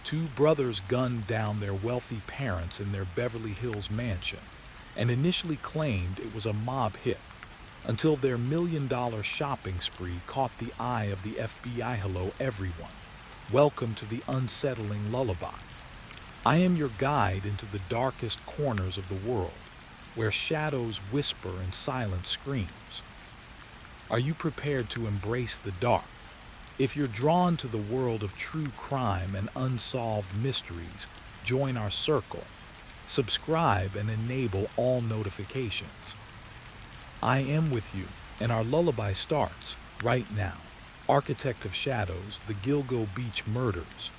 Two brothers gunned down their wealthy parents in their Beverly Hills mansion and initially claimed it was a mob hit until their $1 million shopping spree caught the eye of the FBI. Hello everyone. Welcome to the unsettling lullaby. I am your guide into the darkest corners of the world, where shadows whisper and silence screams. Are you prepared to embrace the dark? If you're drawn to the world of true crime and unsolved mysteries, join our circle. Subscribe and enable all notifications. I am with you, and our lullaby starts right now. Architect of Shadows, the Gilgo Beach Murders.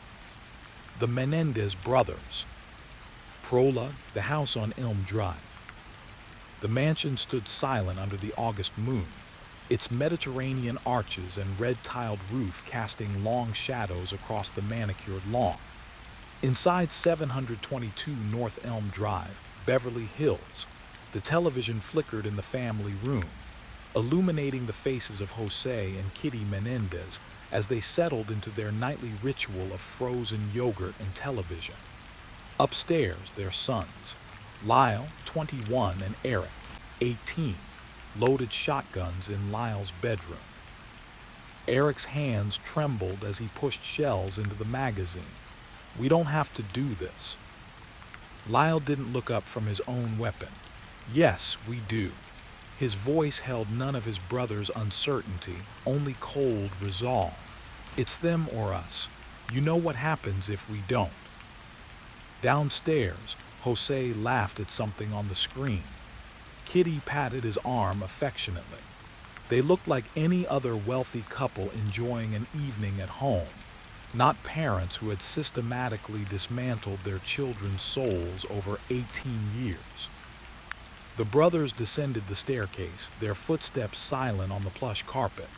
The Menendez Brothers. Prologue, the house on Elm Drive. The mansion stood silent under the August moon, its Mediterranean arches and red-tiled roof casting long shadows across the manicured lawn. Inside 722 North Elm Drive, Beverly Hills, the television flickered in the family room, illuminating the faces of Jose and Kitty Menendez as they settled into their nightly ritual of frozen yogurt and television. Upstairs, their sons, Lyle, 21, and Eric, 18, loaded shotguns in Lyle's bedroom. Eric's hands trembled as he pushed shells into the magazine. "We don't have to do this." Lyle didn't look up from his own weapon. "Yes, we do." His voice held none of his brother's uncertainty, only cold resolve. "It's them or us. You know what happens if we don't." Downstairs, Jose laughed at something on the screen. Kitty patted his arm affectionately. They looked like any other wealthy couple enjoying an evening at home, not parents who had systematically dismantled their children's souls over 18 years. The brothers descended the staircase, their footsteps silent on the plush carpet.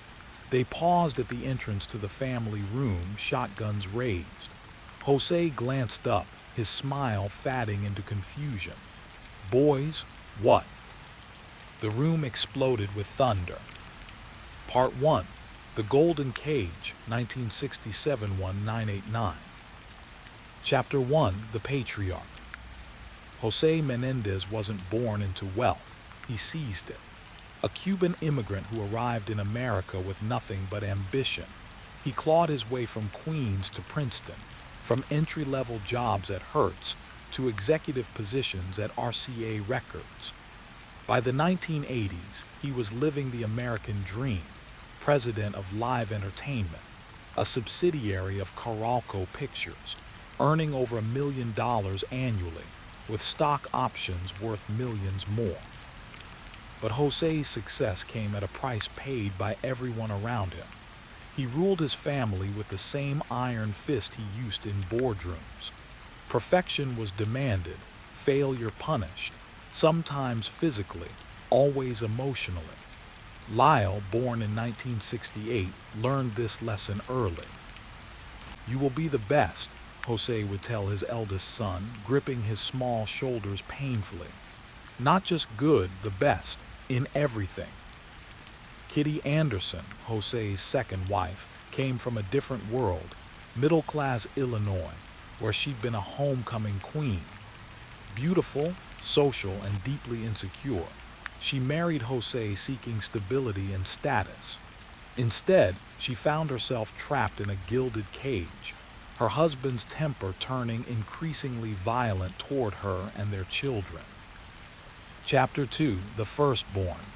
They paused at the entrance to the family room, shotguns raised. Jose glanced up, his smile fading into confusion. "Boys, what?" The room exploded with thunder. Part 1. The Golden Cage, 1967-1989. Chapter 1. The Patriarch. Jose Menendez wasn't born into wealth, he seized it. A Cuban immigrant who arrived in America with nothing but ambition. He clawed his way from Queens to Princeton, from entry-level jobs at Hertz to executive positions at RCA Records. By the 1980s, he was living the American dream, president of Live Entertainment, a subsidiary of Carolco Pictures, earning over $1 million annually, with stock options worth millions more. But Jose's success came at a price paid by everyone around him. He ruled his family with the same iron fist he used in boardrooms. Perfection was demanded, failure punished, sometimes physically, always emotionally. Lyle, born in 1968, learned this lesson early. "You will be the best," Jose would tell his eldest son, gripping his small shoulders painfully. "Not just good, the best, in everything." Kitty Anderson, Jose's second wife, came from a different world, middle-class Illinois, where she'd been a homecoming queen. Beautiful, social, and deeply insecure, she married Jose seeking stability and status. Instead, she found herself trapped in a gilded cage, her husband's temper turning increasingly violent toward her and their children. Chapter 2. The Firstborn.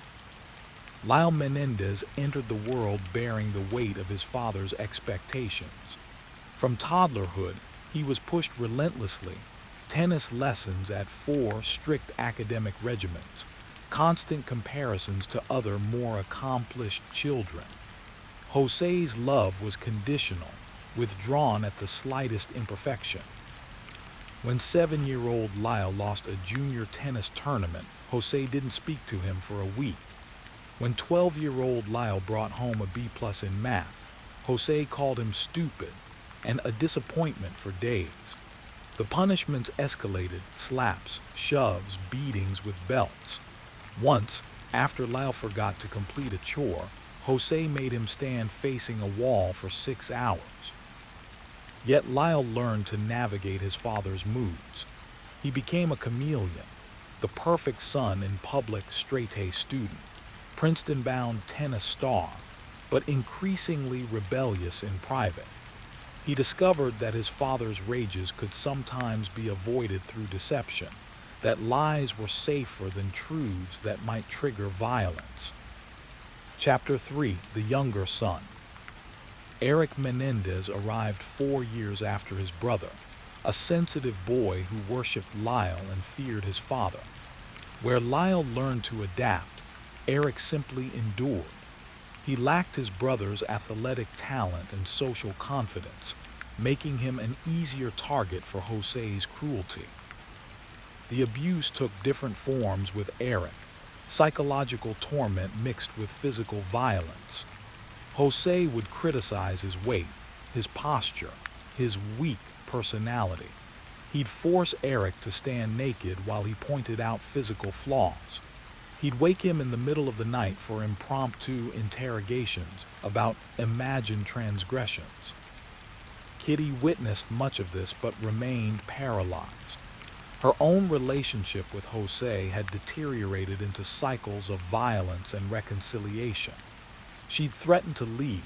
Lyle Menendez entered the world bearing the weight of his father's expectations. From toddlerhood, he was pushed relentlessly, tennis lessons at 4 strict academic regimens, constant comparisons to other more accomplished children. Jose's love was conditional, withdrawn at the slightest imperfection. When 7-year-old Lyle lost a junior tennis tournament, Jose didn't speak to him for a week. When 12-year-old Lyle brought home a B+ in math, Jose called him stupid and a disappointment for days. The punishments escalated: slaps, shoves, beatings with belts. Once, after Lyle forgot to complete a chore, Jose made him stand facing a wall for 6 hours. Yet Lyle learned to navigate his father's moods. He became a chameleon, the perfect son in public, straight-A student, Princeton-bound tennis star, but increasingly rebellious in private. He discovered that his father's rages could sometimes be avoided through deception, that lies were safer than truths that might trigger violence. Chapter 3: The Younger Son. Eric Menendez arrived 4 years after his brother, a sensitive boy who worshipped Lyle and feared his father. Where Lyle learned to adapt, Eric simply endured. He lacked his brother's athletic talent and social confidence, making him an easier target for Jose's cruelty. The abuse took different forms with Eric, psychological torment mixed with physical violence. Jose would criticize his weight, his posture, his weak personality. He'd force Eric to stand naked while he pointed out physical flaws. He'd wake him in the middle of the night for impromptu interrogations about imagined transgressions. Kitty witnessed much of this but remained paralyzed. Her own relationship with Jose had deteriorated into cycles of violence and reconciliation. She'd threatened to leave.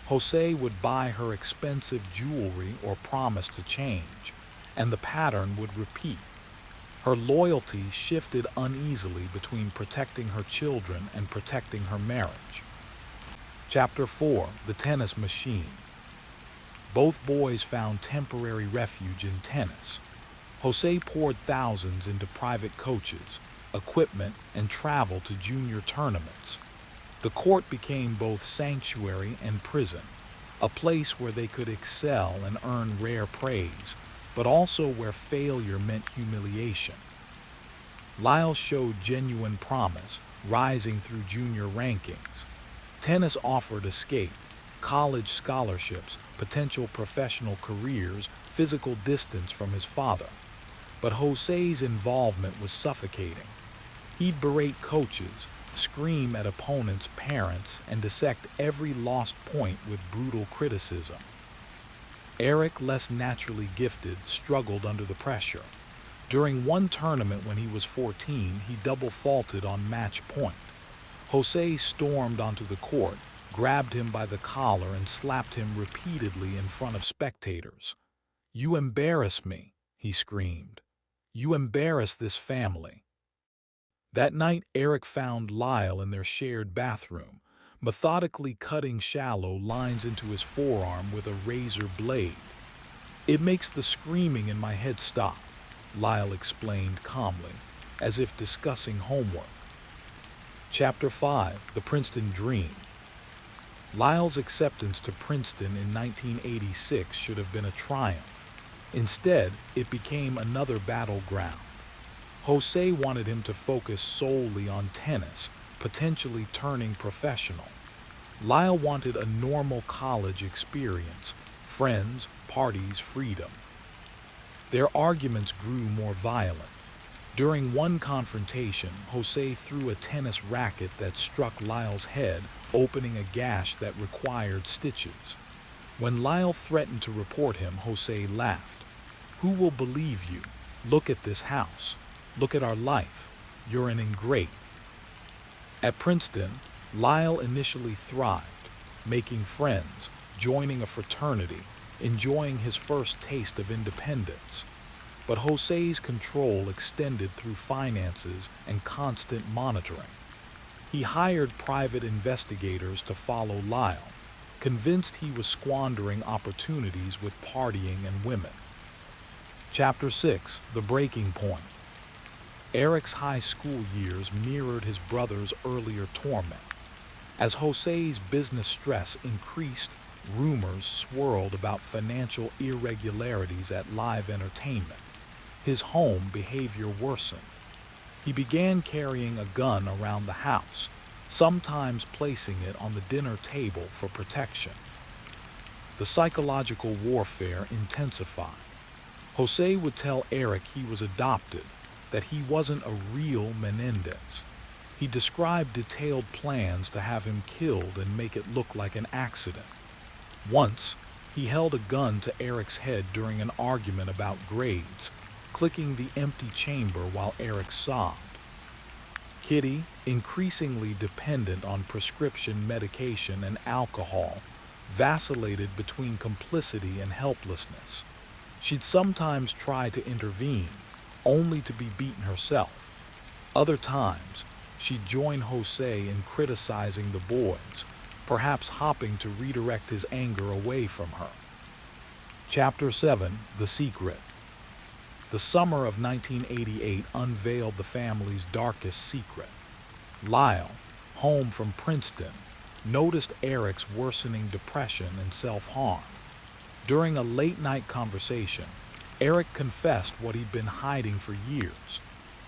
Jose would buy her expensive jewelry or promise to change, and the pattern would repeat. Her loyalty shifted uneasily between protecting her children and protecting her marriage. Chapter 4: The Tennis Machine. Both boys found temporary refuge in tennis. Jose poured thousands into private coaches, equipment, and travel to junior tournaments. The court became both sanctuary and prison, a place where they could excel and earn rare praise, but also where failure meant humiliation. Lyle showed genuine promise, rising through junior rankings. Tennis offered escape, college scholarships, potential professional careers, physical distance from his father. But Jose's involvement was suffocating. He'd berate coaches, scream at opponents' parents, and dissect every lost point with brutal criticism. Eric, less naturally gifted, struggled under the pressure. During one tournament when he was 14, he double faulted on match point. Jose stormed onto the court, grabbed him by the collar, and slapped him repeatedly in front of spectators. "You embarrass me," he screamed. "You embarrass this family." That night, Eric found Lyle in their shared bathroom, methodically cutting shallow lines into his forearm with a razor blade. "It makes the screaming in my head stop," Lyle explained calmly, as if discussing homework. Chapter 5: The Princeton Dream. Lyle's acceptance to Princeton in 1986 should have been a triumph. Instead, it became another battleground. Jose wanted him to focus solely on tennis, potentially turning professional. Lyle wanted a normal college experience, friends, parties, freedom. Their arguments grew more violent. During one confrontation, Jose threw a tennis racket that struck Lyle's head, opening a gash that required stitches. When Lyle threatened to report him, Jose laughed. "Who will believe you? Look at this house. Look at our life. You're an ingrate." At Princeton, Lyle initially thrived, making friends, joining a fraternity, enjoying his first taste of independence. But Jose's control extended through finances and constant monitoring. He hired private investigators to follow Lyle, convinced he was squandering opportunities with partying and women. Chapter 6: The Breaking Point. Eric's high school years mirrored his brother's earlier torment. As Jose's business stress increased, rumors swirled about financial irregularities at live entertainment. His home behavior worsened. He began carrying a gun around the house, sometimes placing it on the dinner table for protection. The psychological warfare intensified. Jose would tell Eric he was adopted, that he wasn't a real Menendez. He described detailed plans to have him killed and make it look like an accident. Once, He held a gun to Eric's head during an argument about grades, clicking the empty chamber while Eric sobbed. Kitty, increasingly dependent on prescription medication and alcohol, vacillated between complicity and helplessness. She'd sometimes try to intervene, only to be beaten herself. Other times, she'd join Jose in criticizing the boys, perhaps hoping to redirect his anger away from her. Chapter 7: The Secret. The summer of 1988 unveiled the family's darkest secret. Lyle, home from Princeton, noticed Eric's worsening depression and self-harm. During a late-night conversation, Eric confessed what he'd been hiding for years.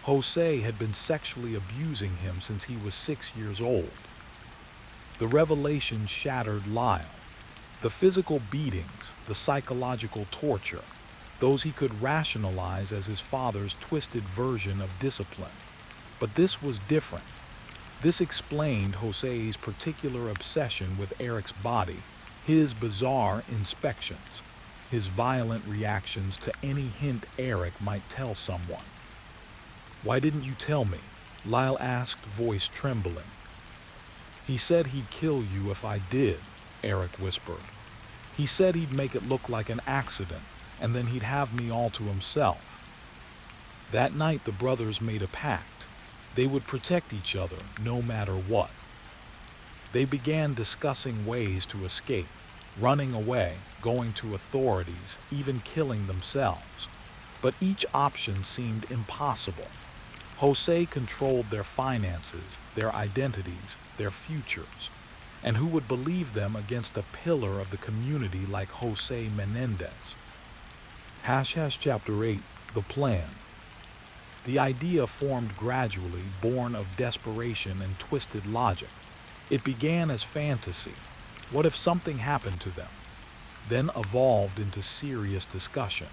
Jose had been sexually abusing him since he was 6 years old. The revelation shattered Lyle. The physical beatings, the psychological torture, those he could rationalize as his father's twisted version of discipline. But this was different. This explained Jose's particular obsession with Eric's body, his bizarre inspections, his violent reactions to any hint Eric might tell someone. "Why didn't you tell me?" Lyle asked, voice trembling. "He said he'd kill you if I did," Eric whispered. "He said he'd make it look like an accident, and then he'd have me all to himself." That night the brothers made a pact. They would protect each other no matter what. They began discussing ways to escape, running away, going to authorities, even killing themselves. But each option seemed impossible. Jose controlled their finances, their identities, their futures. And who would believe them against a pillar of the community like Jose Menendez? Chapter 8: The Plan. The idea formed gradually, born of desperation and twisted logic. It began as fantasy. What if something happened to them? Then evolved into serious discussion.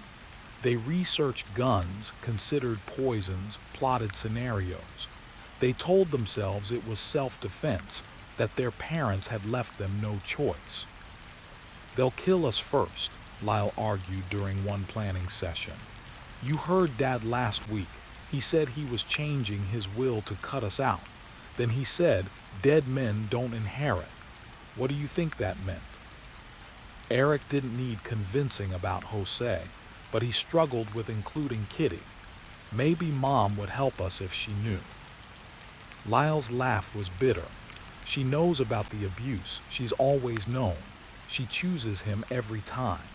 They researched guns, considered poisons, plotted scenarios. They told themselves it was self-defense, that their parents had left them no choice. "They'll kill us first," Lyle argued during one planning session. "You heard Dad last week. He said he was changing his will to cut us out. Then he said, 'Dead men don't inherit.' What do you think that meant?" Eric didn't need convincing about Jose, but he struggled with including Kitty. "Maybe Mom would help us if she knew." Lyle's laugh was bitter. "She knows about the abuse. She's always known. She chooses him every time."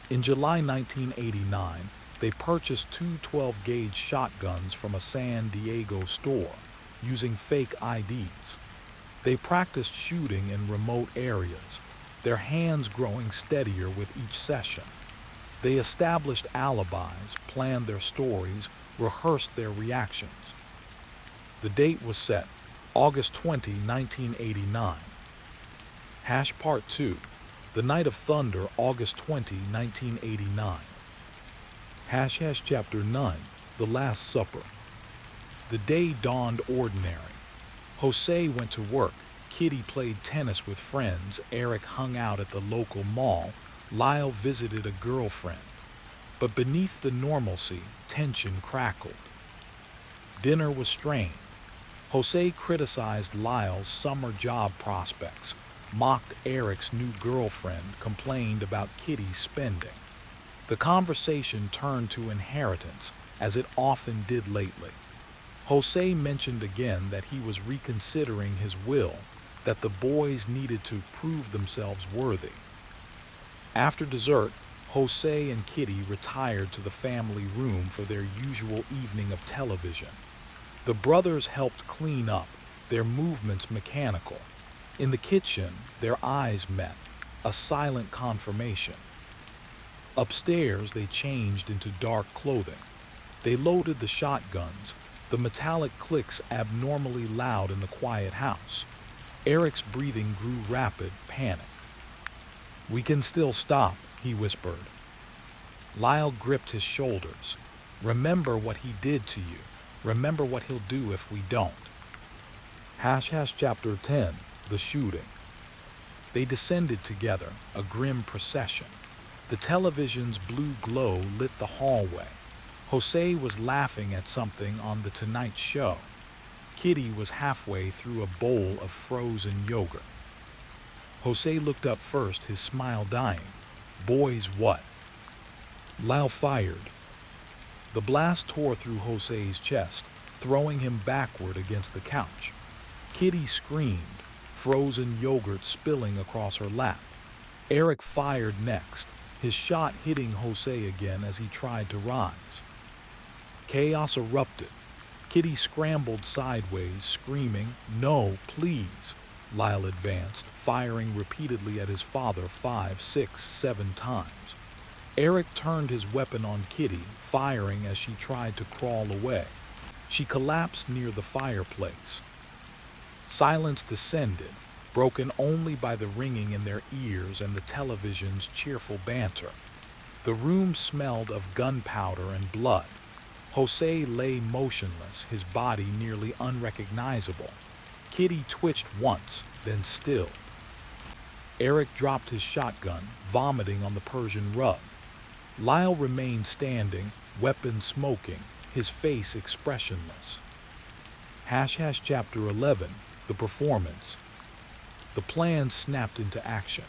In July 1989, they purchased two 12-gauge shotguns from a San Diego store, using fake IDs. They practiced shooting in remote areas, their hands growing steadier with each session. They established alibis, planned their stories, rehearsed their reactions. The date was set, August 20, 1989. Part 2. The Night of Thunder, August 20, 1989. Chapter 9. The Last Supper. The day dawned ordinary. Jose went to work, Kitty played tennis with friends, Eric hung out at the local mall, Lyle visited a girlfriend. But beneath the normalcy, tension crackled. Dinner was strained. Jose criticized Lyle's summer job prospects, mocked Eric's new girlfriend, complained about Kitty's spending. The conversation turned to inheritance, as it often did lately. Jose mentioned again that he was reconsidering his will, that the boys needed to prove themselves worthy. After dessert, Jose and Kitty retired to the family room for their usual evening of television. The brothers helped clean up, their movements mechanical. In the kitchen, their eyes met, a silent confirmation. Upstairs, they changed into dark clothing. They loaded the shotguns, the metallic clicks abnormally loud in the quiet house. Eric's breathing grew rapid, panicked. "We can still stop," he whispered. Lyle gripped his shoulders. "Remember what he did to you. Remember what he'll do if we don't." Chapter 10. The Shooting. They descended together, a grim procession. The television's blue glow lit the hallway. Jose was laughing at something on The Tonight Show. Kitty was halfway through a bowl of frozen yogurt. Jose looked up first, his smile dying. Boys, what? Lyle fired. The blast tore through Jose's chest, throwing him backward against the couch. Kitty screamed, frozen yogurt spilling across her lap. Eric fired next, his shot hitting Jose again as he tried to rise. Chaos erupted. Kitty scrambled sideways, screaming, "No, please!" Lyle advanced, firing repeatedly at his father 5, 6, 7 times. Eric turned his weapon on Kitty, firing as she tried to crawl away. She collapsed near the fireplace. Silence descended, broken only by the ringing in their ears and the television's cheerful banter. The room smelled of gunpowder and blood. Jose lay motionless, his body nearly unrecognizable. Kitty twitched once, then stilled. Eric dropped his shotgun, vomiting on the Persian rug. Lyle remained standing, weapon smoking, his face expressionless. Chapter 11, The Performance. The plan snapped into action.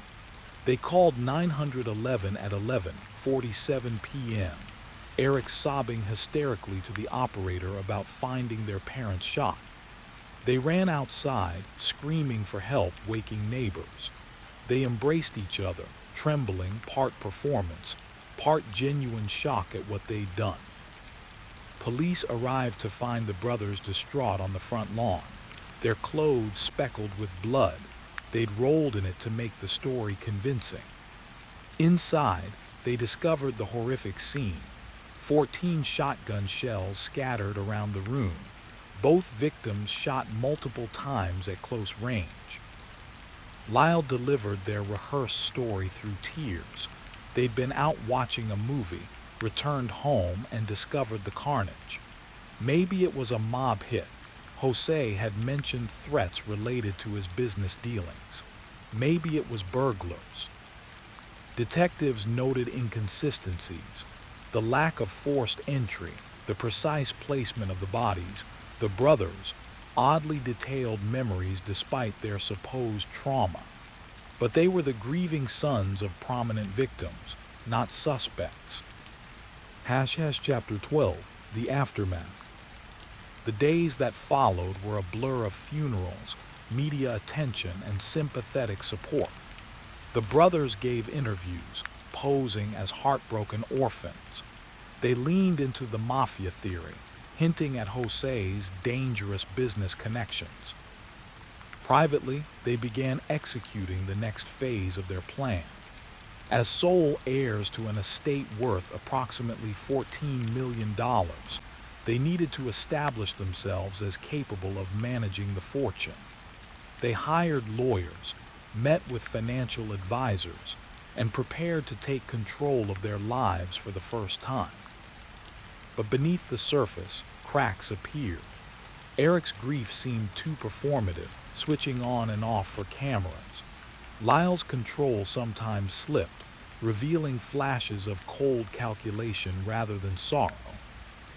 They called 911 at 11:47 p.m., Eric sobbing hysterically to the operator about finding their parents shot. They ran outside, screaming for help, waking neighbors. They embraced each other, trembling, part performance, part genuine shock at what they'd done. Police arrived to find the brothers distraught on the front lawn, their clothes speckled with blood. They'd rolled in it to make the story convincing. Inside, they discovered the horrific scene. 14 shotgun shells scattered around the room. Both victims shot multiple times at close range. Lyle delivered their rehearsed story through tears. They'd been out watching a movie, returned home, and discovered the carnage. Maybe it was a mob hit. Jose had mentioned threats related to his business dealings. Maybe it was burglars. Detectives noted inconsistencies, the lack of forced entry, the precise placement of the bodies, the brothers' oddly detailed memories despite their supposed trauma. But they were the grieving sons of prominent victims, not suspects. Chapter 12, The Aftermath. The days that followed were a blur of funerals, media attention, and sympathetic support. The brothers gave interviews, posing as heartbroken orphans. They leaned into the mafia theory, hinting at Jose's dangerous business connections. Privately, they began executing the next phase of their plan. As sole heirs to an estate worth approximately $14 million, they needed to establish themselves as capable of managing the fortune. They hired lawyers, met with financial advisors, and prepared to take control of their lives for the first time. But beneath the surface, cracks appeared. Eric's grief seemed too performative, switching on and off for cameras. Lyle's control sometimes slipped, revealing flashes of cold calculation rather than sorrow.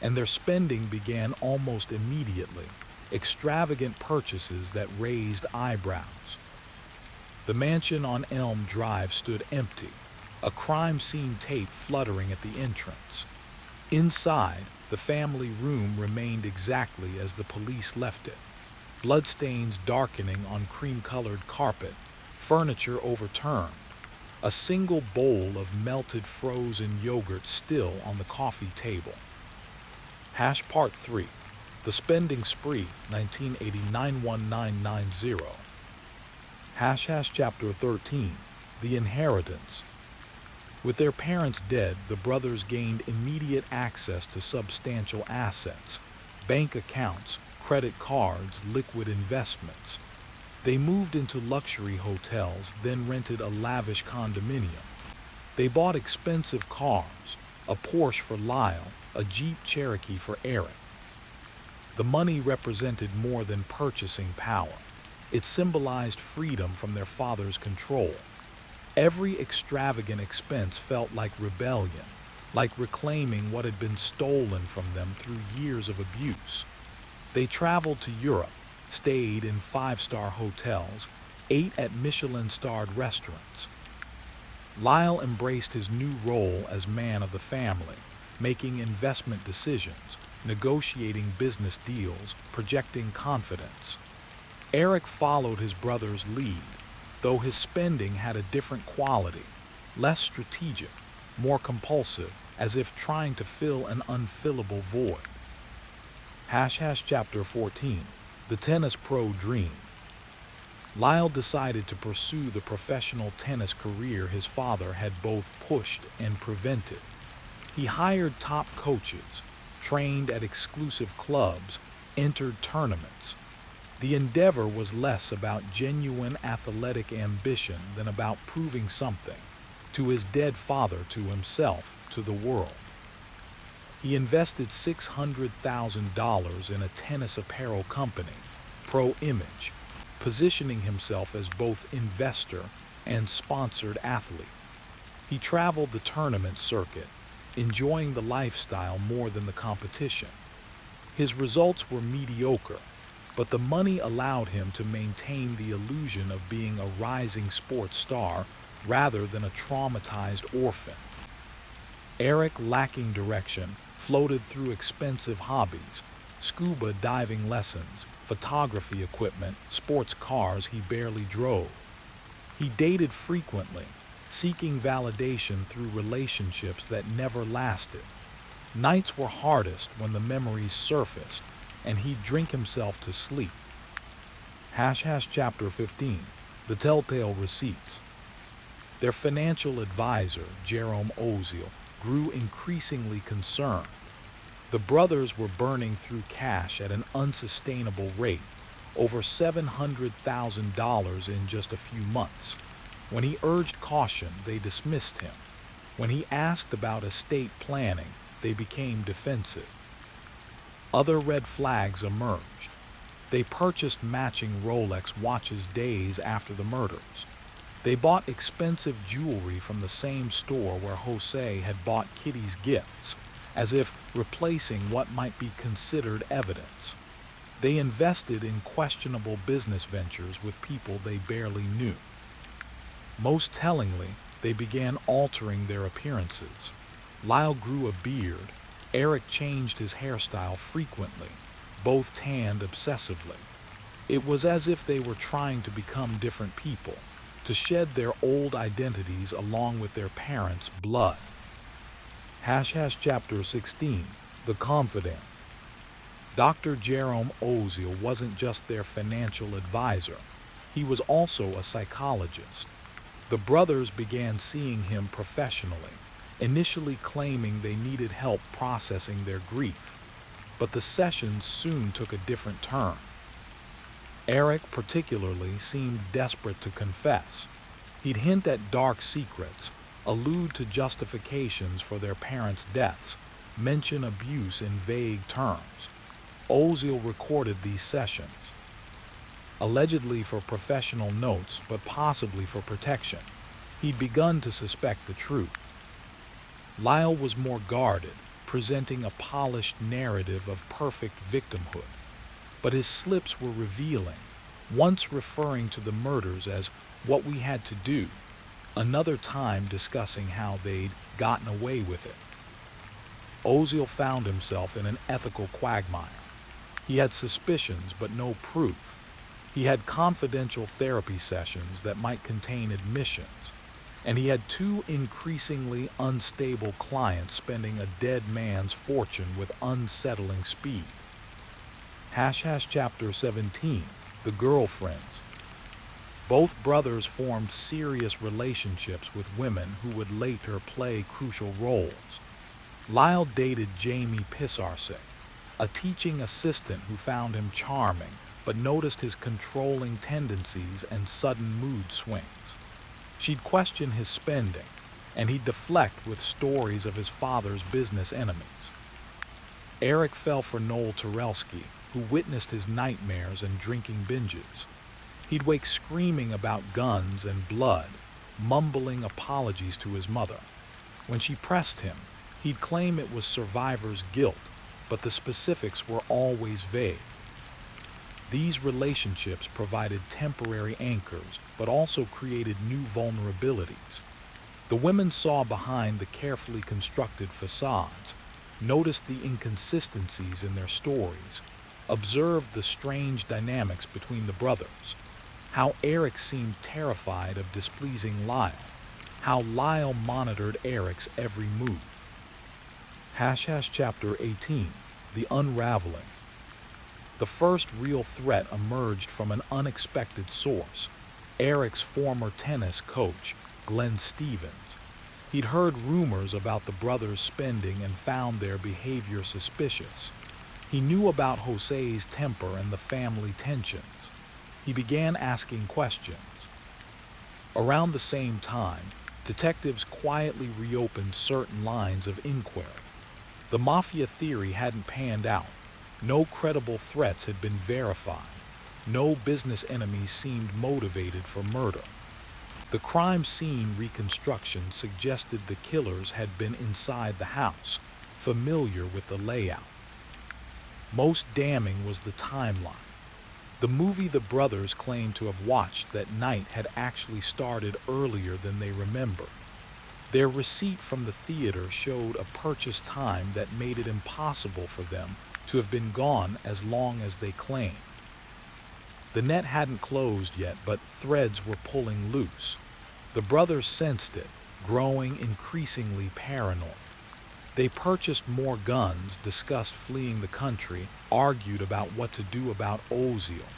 And their spending began almost immediately, extravagant purchases that raised eyebrows. The mansion on Elm Drive stood empty, a crime scene tape fluttering at the entrance. Inside, the family room remained exactly as the police left it. Bloodstains darkening on cream-colored carpet, furniture overturned, a single bowl of melted frozen yogurt still on the coffee table. Part 3, The Spending Spree, 1989-1990. Chapter 13, The Inheritance. With their parents dead, the brothers gained immediate access to substantial assets, bank accounts, credit cards, liquid investments. They moved into luxury hotels, then rented a lavish condominium. They bought expensive cars, a Porsche for Lyle, a Jeep Cherokee for Eric. The money represented more than purchasing power. It symbolized freedom from their father's control. Every extravagant expense felt like rebellion, like reclaiming what had been stolen from them through years of abuse. They traveled to Europe, stayed in five-star hotels, ate at Michelin-starred restaurants. Lyle embraced his new role as man of the family, making investment decisions, negotiating business deals, projecting confidence. Eric followed his brother's lead, though his spending had a different quality, less strategic, more compulsive, as if trying to fill an unfillable void. Chapter 14, The Tennis Pro Dream. Lyle decided to pursue the professional tennis career his father had both pushed and prevented. He hired top coaches, trained at exclusive clubs, entered tournaments. The endeavor was less about genuine athletic ambition than about proving something, to his dead father, to himself, to the world. He invested $600,000 in a tennis apparel company, Pro Image, positioning himself as both investor and sponsored athlete. He traveled the tournament circuit, enjoying the lifestyle more than the competition. His results were mediocre, but the money allowed him to maintain the illusion of being a rising sports star rather than a traumatized orphan. Eric, lacking direction, floated through expensive hobbies, scuba diving lessons, photography equipment, sports cars he barely drove. He dated frequently, seeking validation through relationships that never lasted. Nights were hardest when the memories surfaced, and he'd drink himself to sleep. Chapter 15, The Telltale Receipts. Their financial advisor, Jerome Oziel, grew increasingly concerned. The brothers were burning through cash at an unsustainable rate, over $700,000 in just a few months. When he urged caution, they dismissed him. When he asked about estate planning, they became defensive. Other red flags emerged. They purchased matching Rolex watches days after the murders. They bought expensive jewelry from the same store where Jose had bought Kitty's gifts, as if replacing what might be considered evidence. They invested in questionable business ventures with people they barely knew. Most tellingly, they began altering their appearances. Lyle grew a beard. Eric changed his hairstyle frequently. Both tanned obsessively. It was as if they were trying to become different people, to shed their old identities along with their parents' blood. Chapter 16, The Confidant. Dr. Jerome Oziel wasn't just their financial advisor. He was also a psychologist. The brothers began seeing him professionally, initially claiming they needed help processing their grief. But the sessions soon took a different turn. Eric, particularly, seemed desperate to confess. He'd hint at dark secrets, allude to justifications for their parents' deaths, mention abuse in vague terms. Oziel recorded these sessions, allegedly for professional notes, but possibly for protection. He'd begun to suspect the truth. Lyle was more guarded, presenting a polished narrative of perfect victimhood. But his slips were revealing, once referring to the murders as what we had to do, another time discussing how they'd gotten away with it. Oziel found himself in an ethical quagmire. He had suspicions but no proof. He had confidential therapy sessions that might contain admissions, and he had two increasingly unstable clients spending a dead man's fortune with unsettling speed. Chapter 17, The Girlfriends. Both brothers formed serious relationships with women who would later play crucial roles. Lyle dated Jamie Pisarcik, a teaching assistant who found him charming but noticed his controlling tendencies and sudden mood swings. She'd question his spending, and he'd deflect with stories of his father's business enemies. Eric fell for Noel Turelski, who witnessed his nightmares and drinking binges. He'd wake screaming about guns and blood, mumbling apologies to his mother. When she pressed him, he'd claim it was survivor's guilt, but the specifics were always vague. These relationships provided temporary anchors, but also created new vulnerabilities. The women saw behind the carefully constructed facades, noticed the inconsistencies in their stories, observed the strange dynamics between the brothers, how Eric seemed terrified of displeasing Lyle, how Lyle monitored Eric's every move. Chapter 18, The Unraveling. The first real threat emerged from an unexpected source, Eric's former tennis coach, Glenn Stevens. He'd heard rumors about the brothers' spending and found their behavior suspicious. He knew about Jose's temper and the family tensions. He began asking questions. Around the same time, detectives quietly reopened certain lines of inquiry. The mafia theory hadn't panned out. No credible threats had been verified. No business enemies seemed motivated for murder. The crime scene reconstruction suggested the killers had been inside the house, familiar with the layout. Most damning was the timeline. The movie the brothers claimed to have watched that night had actually started earlier than they remembered. Their receipt from the theater showed a purchase time that made it impossible for them to have been gone as long as they claimed. The net hadn't closed yet, but threads were pulling loose. The brothers sensed it, growing increasingly paranoid. They purchased more guns, discussed fleeing the country, argued about what to do about Oziel,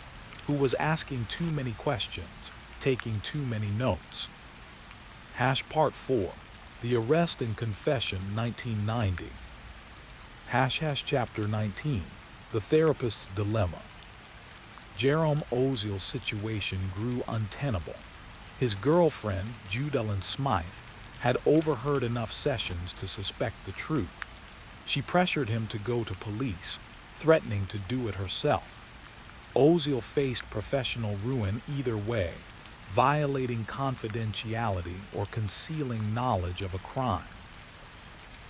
who was asking too many questions, taking too many notes. Part 4, The Arrest and Confession, 1990. Chapter 19, The Therapist's Dilemma. Jerome Oziel's situation grew untenable. His girlfriend, Judellen Smythe, had overheard enough sessions to suspect the truth. She pressured him to go to police, threatening to do it herself. Oziel faced professional ruin either way, violating confidentiality or concealing knowledge of a crime.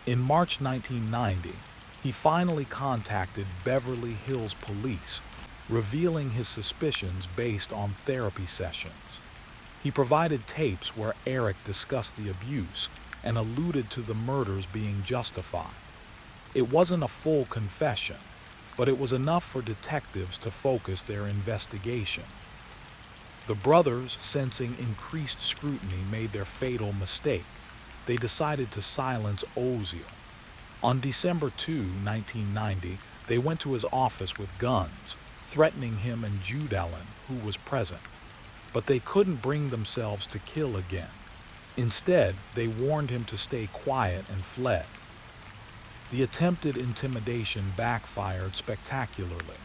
In March 1990, he finally contacted Beverly Hills Police, revealing his suspicions based on therapy sessions. He provided tapes where Eric discussed the abuse and alluded to the murders being justified. It wasn't a full confession, but it was enough for detectives to focus their investigation. The brothers, sensing increased scrutiny, made their fatal mistake. They decided to silence Oziel. On December 2, 1990, they went to his office with guns, threatening him and Judellen, who was present. But they couldn't bring themselves to kill again. Instead, they warned him to stay quiet and fled. The attempted intimidation backfired spectacularly.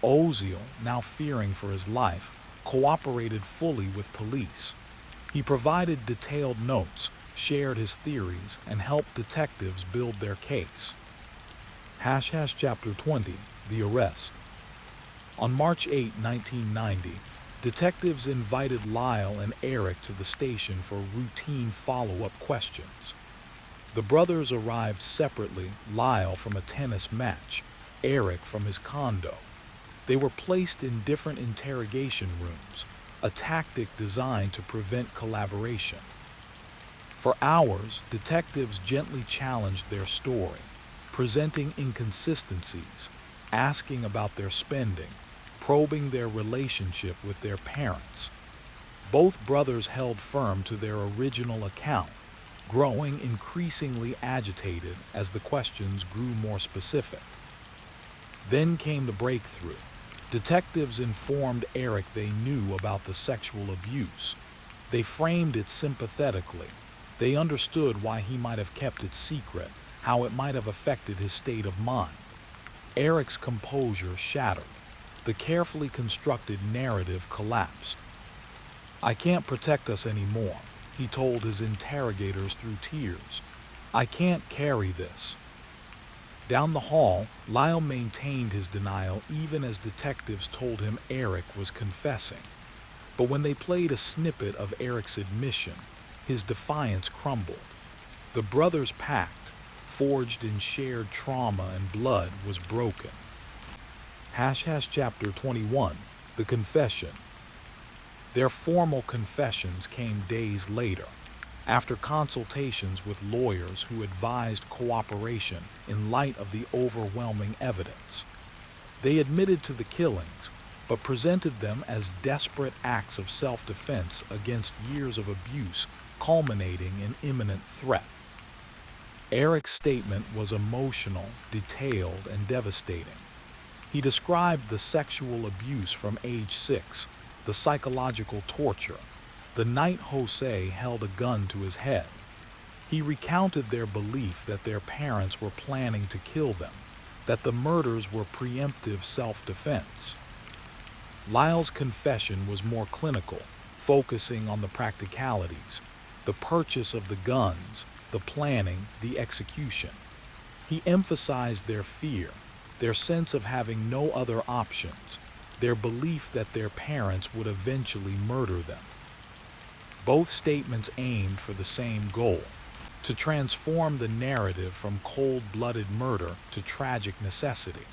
Oziel, now fearing for his life, cooperated fully with police. He provided detailed notes, shared his theories, and helped detectives build their case. Chapter 20, The Arrest. On March 8, 1990, detectives invited Lyle and Eric to the station for routine follow-up questions. The brothers arrived separately, Lyle from a tennis match, Eric from his condo. They were placed in different interrogation rooms, a tactic designed to prevent collaboration. For hours, detectives gently challenged their story, presenting inconsistencies, asking about their spending, probing their relationship with their parents. Both brothers held firm to their original account, growing increasingly agitated as the questions grew more specific. Then came the breakthrough. Detectives informed Eric they knew about the sexual abuse. They framed it sympathetically. They understood why he might have kept it secret, how it might have affected his state of mind. Eric's composure shattered. The carefully constructed narrative collapsed. "I can't protect us anymore," he told his interrogators through tears. "I can't carry this." Down the hall, Lyle maintained his denial even as detectives told him Eric was confessing. But when they played a snippet of Eric's admission, his defiance crumbled. The brothers' pact, forged in shared trauma and blood, was broken. Chapter 21, The Confession. Their formal confessions came days later, after consultations with lawyers who advised cooperation in light of the overwhelming evidence. They admitted to the killings, but presented them as desperate acts of self-defense against years of abuse culminating in imminent threat. Eric's statement was emotional, detailed, and devastating. He described the sexual abuse from age 6, the psychological torture, the night Jose held a gun to his head. He recounted their belief that their parents were planning to kill them, that the murders were preemptive self-defense. Lyle's confession was more clinical, focusing on the practicalities, the purchase of the guns, the planning, the execution. He emphasized their fear, their sense of having no other options, their belief that their parents would eventually murder them. Both statements aimed for the same goal: to transform the narrative from cold-blooded murder to tragic necessity.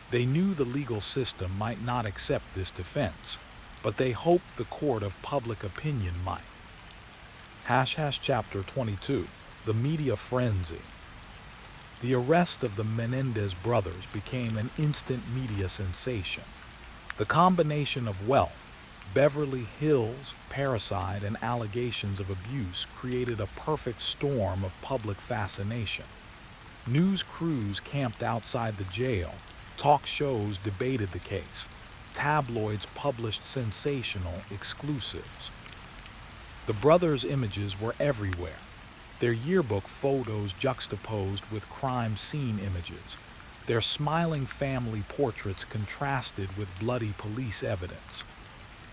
They knew the legal system might not accept this defense, but they hoped the court of public opinion might. Chapter 22, The Media Frenzy. The arrest of the Menendez brothers became an instant media sensation. The combination of wealth, Beverly Hills, parricide, and allegations of abuse created a perfect storm of public fascination. News crews camped outside the jail, talk shows debated the case, tabloids published sensational exclusives. The brothers' images were everywhere, their yearbook photos juxtaposed with crime scene images, their smiling family portraits contrasted with bloody police evidence.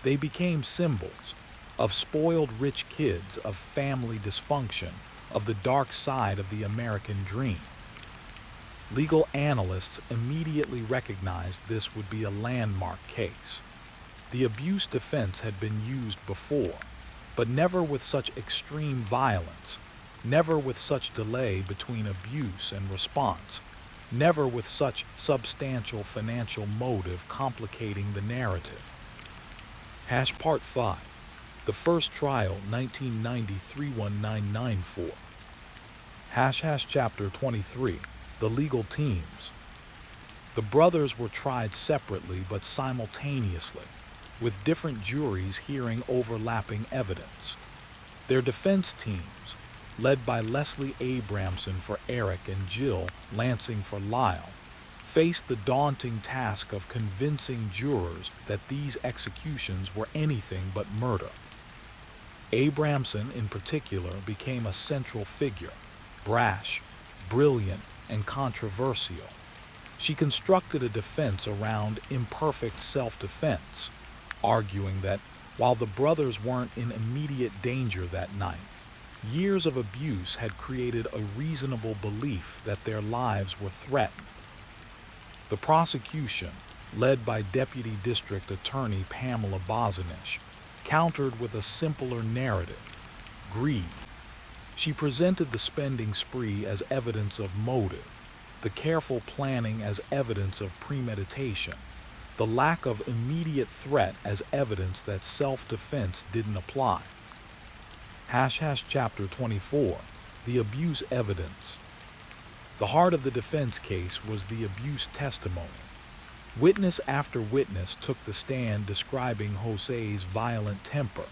They became symbols of spoiled rich kids, of family dysfunction, of the dark side of the American dream. Legal analysts immediately recognized this would be a landmark case. The abuse defense had been used before, but never with such extreme violence, never with such delay between abuse and response, never with such substantial financial motive complicating the narrative. Part 5. The First Trial, 1990-31994. Chapter 23. The Legal Teams. The brothers were tried separately but simultaneously, with different juries hearing overlapping evidence. Their defense teams, led by Leslie Abramson for Eric and Jill Lansing for Lyle, faced the daunting task of convincing jurors that these executions were anything but murder. Abramson, in particular, became a central figure, brash, brilliant, and controversial. She constructed a defense around imperfect self-defense, arguing that while the brothers weren't in immediate danger that night, years of abuse had created a reasonable belief that their lives were threatened. The prosecution, led by Deputy District Attorney Pamela Bozanish, countered with a simpler narrative: greed. She presented the spending spree as evidence of motive, the careful planning as evidence of premeditation, the lack of immediate threat as evidence that self-defense didn't apply. Chapter 24. The Abuse Evidence. The heart of the defense case was the abuse testimony. Witness after witness took the stand describing Jose's violent temper: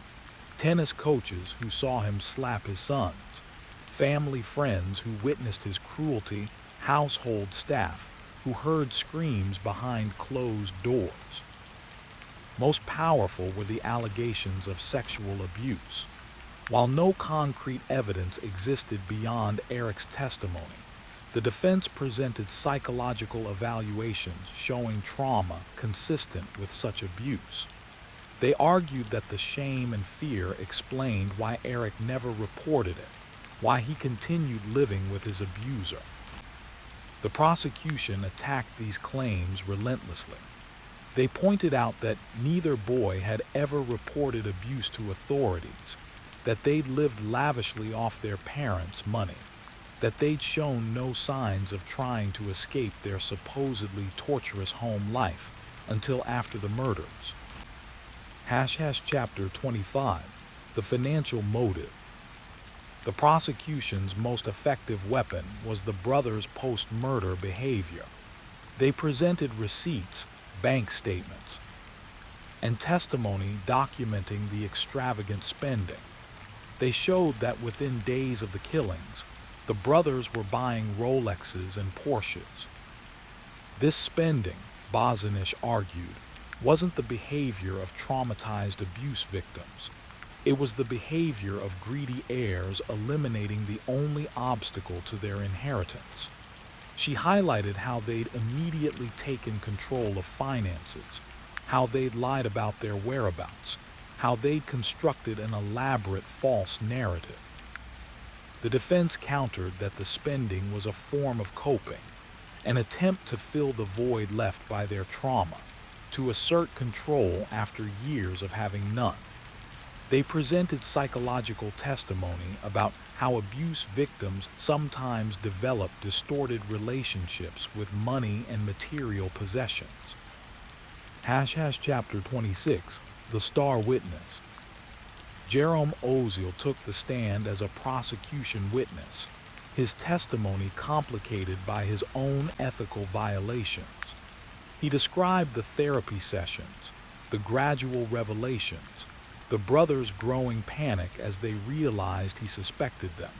tennis coaches who saw him slap his sons, family friends who witnessed his cruelty, household staff who heard screams behind closed doors. Most powerful were the allegations of sexual abuse. While no concrete evidence existed beyond Eric's testimony, the defense presented psychological evaluations showing trauma consistent with such abuse. They argued that the shame and fear explained why Eric never reported it, why he continued living with his abuser. The prosecution attacked these claims relentlessly. They pointed out that neither boy had ever reported abuse to authorities, that they'd lived lavishly off their parents' money, that they'd shown no signs of trying to escape their supposedly torturous home life until after the murders. Chapter 25. The financial motive. The prosecution's most effective weapon was the brothers' post-murder behavior. They presented receipts, bank statements, and testimony documenting the extravagant spending. They showed that within days of the killings, the brothers were buying Rolexes and Porsches. This spending, Bozanish argued, wasn't the behavior of traumatized abuse victims. It was the behavior of greedy heirs eliminating the only obstacle to their inheritance. She highlighted how they'd immediately taken control of finances, how they'd lied about their whereabouts, how they'd constructed an elaborate false narrative. The defense countered that the spending was a form of coping, an attempt to fill the void left by their trauma, to assert control after years of having none. They presented psychological testimony about how abuse victims sometimes develop distorted relationships with money and material possessions. Chapter 26. The Star Witness. Jerome Oziel took the stand as a prosecution witness, his testimony complicated by his own ethical violations. He described the therapy sessions, the gradual revelations, the brothers' growing panic as they realized he suspected them.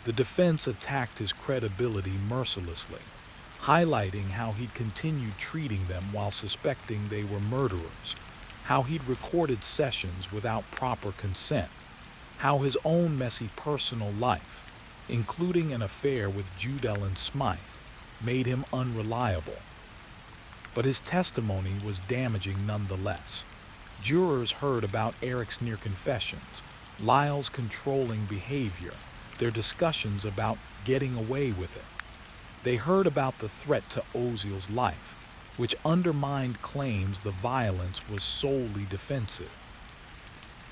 The defense attacked his credibility mercilessly, highlighting how he'd continued treating them while suspecting they were murderers, how he'd recorded sessions without proper consent, how his own messy personal life, including an affair with Judellen Smythe, made him unreliable. But his testimony was damaging nonetheless. Jurors heard about Eric's near confessions, Lyle's controlling behavior, their discussions about getting away with it. They heard about the threat to Oziel's life, which undermined claims the violence was solely defensive.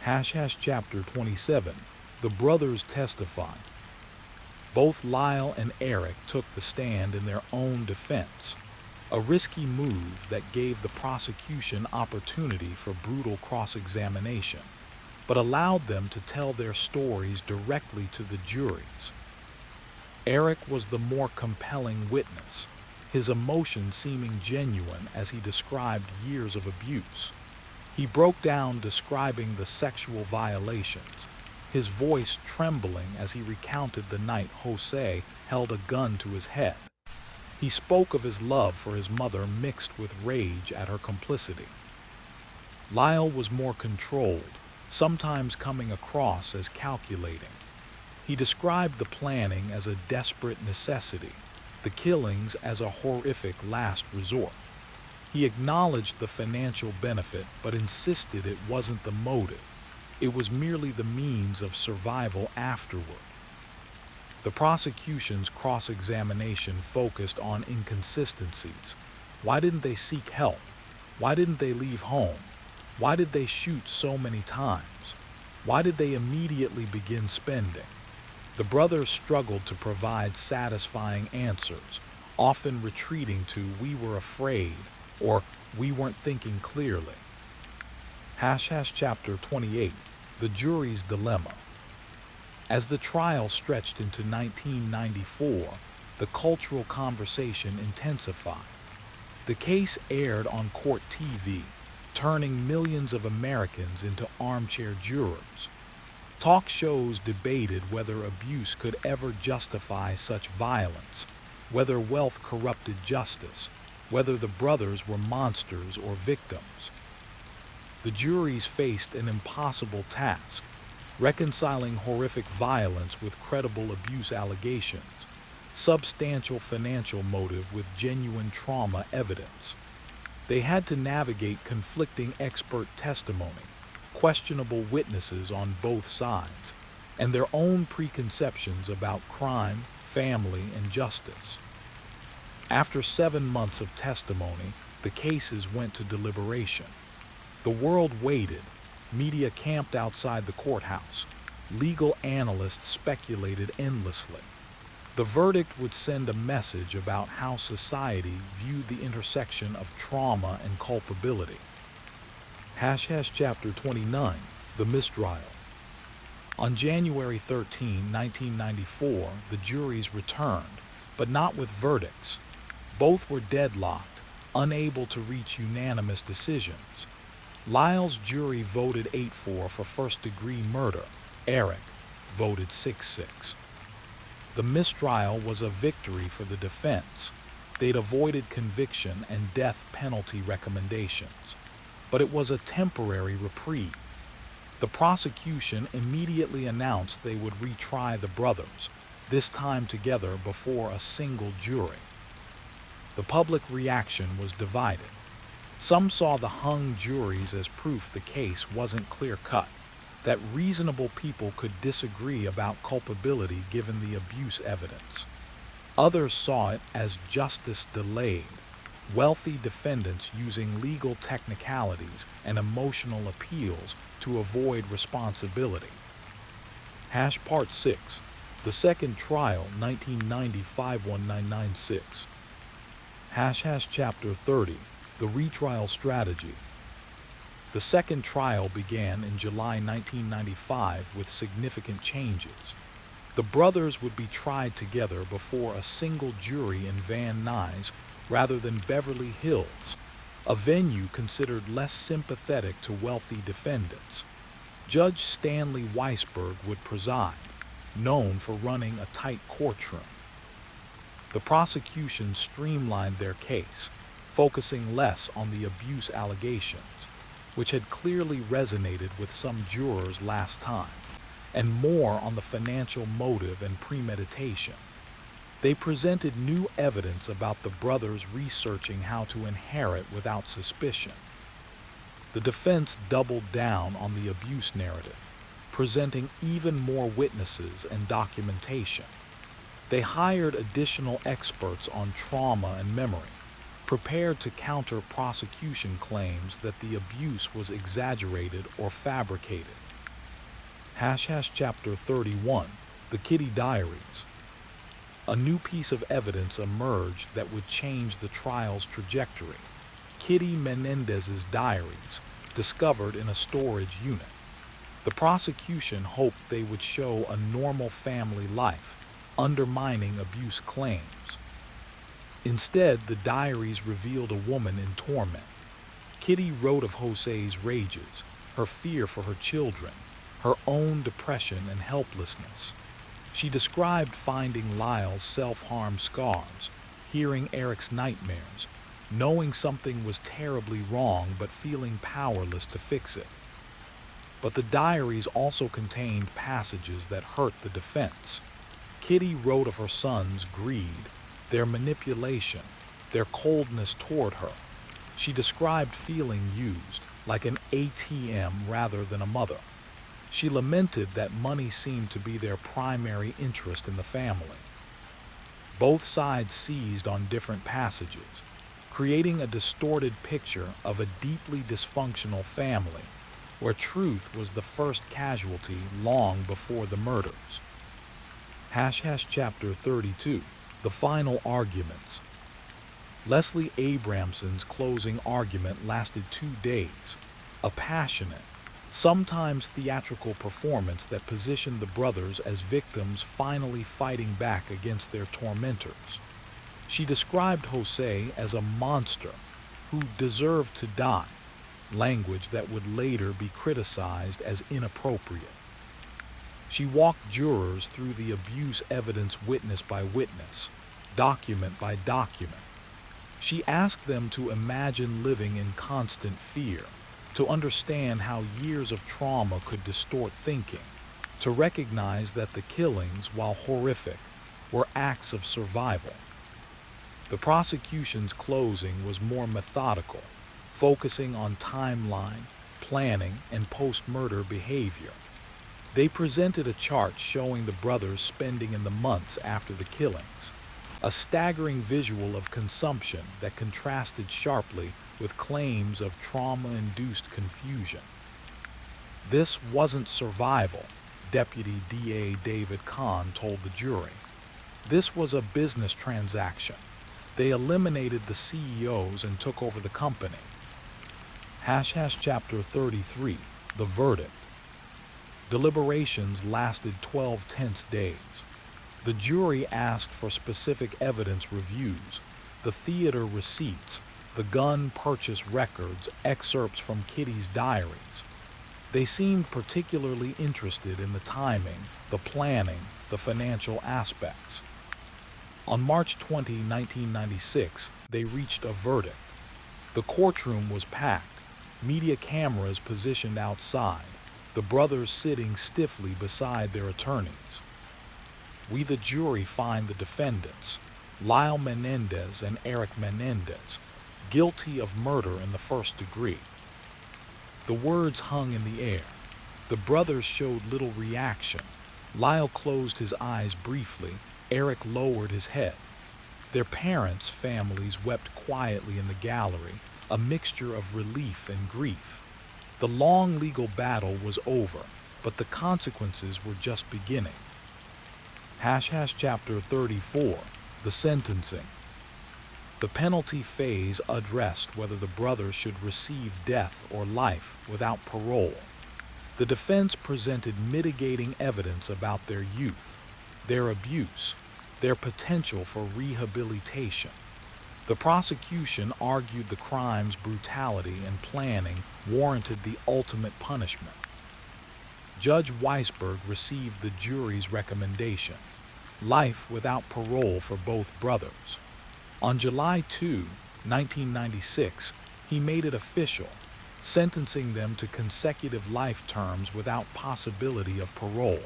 Chapter 27. The brothers testified. Both Lyle and Eric took the stand in their own defense, a risky move that gave the prosecution opportunity for brutal cross-examination, but allowed them to tell their stories directly to the juries. Eric was the more compelling witness, his emotion seeming genuine as he described years of abuse. He broke down describing the sexual violations, his voice trembling as he recounted the night Jose held a gun to his head. He spoke of his love for his mother mixed with rage at her complicity. Lyle was more controlled, sometimes coming across as calculating. He described the planning as a desperate necessity, the killings as a horrific last resort. He acknowledged the financial benefit but insisted it wasn't the motive. It was merely the means of survival afterward. The prosecution's cross-examination focused on inconsistencies. Why didn't they seek help? Why didn't they leave home? Why did they shoot so many times? Why did they immediately begin spending? The brothers struggled to provide satisfying answers, often retreating to "we were afraid" or "we weren't thinking clearly." Chapter 28. The jury's dilemma. As the trial stretched into 1994, the cultural conversation intensified. The case aired on court TV, turning millions of Americans into armchair jurors. Talk shows debated whether abuse could ever justify such violence, whether wealth corrupted justice, whether the brothers were monsters or victims. The juries faced an impossible task, reconciling horrific violence with credible abuse allegations, substantial financial motive with genuine trauma evidence. They had to navigate conflicting expert testimony, questionable witnesses on both sides, and their own preconceptions about crime, family, and justice. After 7 months of testimony, The cases went to deliberation. The world waited. Media camped outside the courthouse. Legal analysts speculated endlessly. The verdict would send a message about how society viewed the intersection of trauma and culpability. Chapter 29, The Mistrial. On January 13, 1994, the juries returned, but not with verdicts. Both were deadlocked, unable to reach unanimous decisions. Lyle's jury voted 8-4 for first-degree murder. Eric voted 6-6. The mistrial was a victory for the defense. They'd avoided conviction and death penalty recommendations. But it was a temporary reprieve. The prosecution immediately announced they would retry the brothers, this time together before a single jury. The public reaction was divided. Some saw the hung juries as proof the case wasn't clear-cut, that reasonable people could disagree about culpability given the abuse evidence. Others saw it as justice delayed, wealthy defendants using legal technicalities and emotional appeals to avoid responsibility. Part 6, The Second Trial, 1995-1996. Chapter 30, The Retrial Strategy. The second trial began in July 1995 with significant changes. The brothers would be tried together before a single jury in Van Nuys rather than Beverly Hills, a venue considered less sympathetic to wealthy defendants. Judge Stanley Weisberg would preside, known for running a tight courtroom. The prosecution streamlined their case, focusing less on the abuse allegations, which had clearly resonated with some jurors last time, and more on the financial motive and premeditation. They presented new evidence about the brothers researching how to inherit without suspicion. The defense doubled down on the abuse narrative, presenting even more witnesses and documentation. They hired additional experts on trauma and memory, prepared to counter prosecution claims that the abuse was exaggerated or fabricated. Chapter 31, The Kitty Diaries. A new piece of evidence emerged that would change the trial's trajectory. Kitty Menendez's diaries, discovered in a storage unit. The prosecution hoped they would show a normal family life, undermining abuse claims. Instead, the diaries revealed a woman in torment. Kitty wrote of Jose's rages, her fear for her children, her own depression and helplessness. She described finding Lyle's self-harm scars, hearing Eric's nightmares, knowing something was terribly wrong but feeling powerless to fix it. But the diaries also contained passages that hurt the defense. Kitty wrote of her son's greed, their manipulation, their coldness toward her. She described feeling used, like an ATM rather than a mother. She lamented that money seemed to be their primary interest in the family. Both sides seized on different passages, creating a distorted picture of a deeply dysfunctional family, where truth was the first casualty long before the murders. Chapter 32, The Final Arguments. Leslie Abramson's closing argument lasted 2 days, a passionate, sometimes theatrical performance that positioned the brothers as victims finally fighting back against their tormentors. She described Jose as a monster who deserved to die, language that would later be criticized as inappropriate. She walked jurors through the abuse evidence witness by witness, document by document. She asked them to imagine living in constant fear, to understand how years of trauma could distort thinking, to recognize that the killings, while horrific, were acts of survival. The prosecution's closing was more methodical, focusing on timeline, planning, and post-murder behavior. They presented a chart showing the brothers spending in the months after the killings. a staggering visual of consumption that contrasted sharply with claims of trauma-induced confusion. This wasn't survival, Deputy DA David Kahn told the jury. This was a business transaction. They eliminated the CEOs and took over the company. Chapter 33, the verdict. Deliberations lasted 12 tense days. The jury asked for specific evidence reviews, the theater receipts, the gun purchase records, excerpts from Kitty's diaries. They seemed particularly interested in the timing, the planning, the financial aspects. On March 20, 1996, they reached a verdict. The courtroom was packed, media cameras positioned outside, the brothers sitting stiffly beside their attorneys. We, the jury, find the defendants, Lyle Menendez and Eric Menendez, guilty of murder in the first degree. The words hung in the air. The brothers showed little reaction. Lyle closed his eyes briefly. Eric lowered his head. Their parents' families wept quietly in the gallery, a mixture of relief and grief. The long legal battle was over, but the consequences were just beginning. Chapter 34, the sentencing. The penalty phase addressed whether the brothers should receive death or life without parole. The defense presented mitigating evidence about their youth, their abuse, their potential for rehabilitation. The prosecution argued the crime's brutality and planning warranted the ultimate punishment. Judge Weisberg received the jury's recommendation: life without parole for both brothers. On July 2, 1996, he made it official, sentencing them to consecutive life terms without possibility of parole.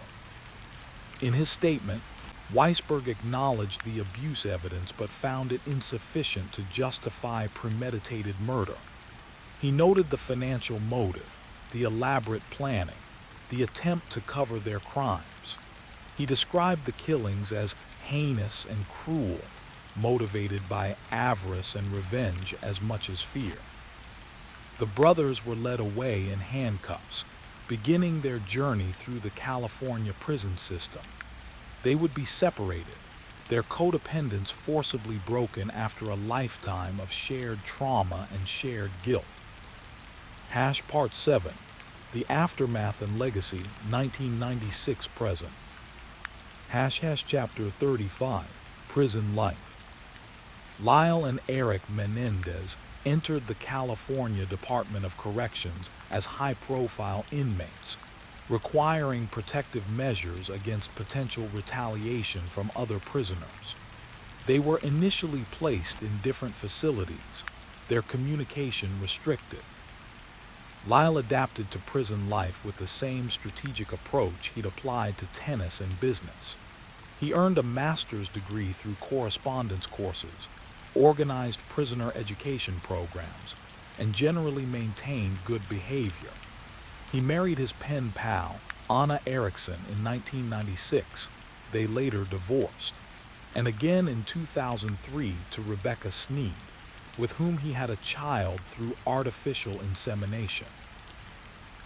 In his statement, Weisberg acknowledged the abuse evidence but found it insufficient to justify premeditated murder. He noted the financial motive, the elaborate planning, the attempt to cover their crimes. He described the killings as heinous and cruel, motivated by avarice and revenge as much as fear. The brothers were led away in handcuffs, beginning their journey through the California prison system. They would be separated, their codependence forcibly broken after a lifetime of shared trauma and shared guilt. Part 7, the aftermath and legacy, 1996 present. Chapter 35, prison life. Lyle and Eric Menendez entered the California Department of Corrections as high-profile inmates, requiring protective measures against potential retaliation from other prisoners. They were initially placed in different facilities, their communication restricted. Lyle adapted to prison life with the same strategic approach he'd applied to tennis and business. He earned a master's degree through correspondence courses, organized prisoner education programs, and generally maintained good behavior. He married his pen pal, Anna Erickson, in 1996. They later divorced. And again in 2003 to Rebecca Sneed, with whom he had a child through artificial insemination.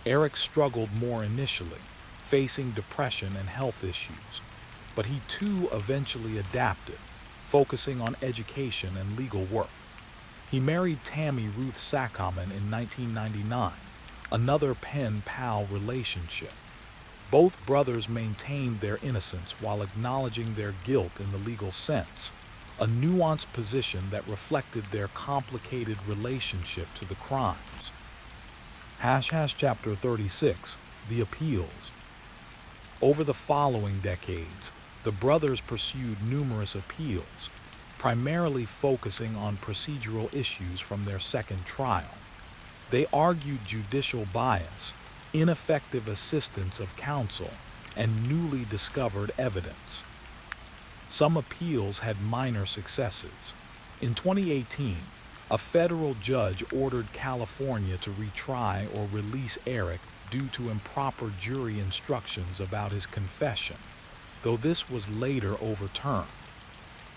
Eric struggled more initially, facing depression and health issues, but he too eventually adapted, focusing on education and legal work. He married Tammy Ruth Saccoman in 1999, another pen-pal relationship. Both brothers maintained their innocence while acknowledging their guilt in the legal sense, a nuanced position that reflected their complicated relationship to the crimes. Chapter 36, the appeals. Over the following decades, the brothers pursued numerous appeals, primarily focusing on procedural issues from their second trial. They argued judicial bias, ineffective assistance of counsel, and newly discovered evidence. Some appeals had minor successes. In 2018, a federal judge ordered California to retry or release Eric due to improper jury instructions about his confession, though this was later overturned.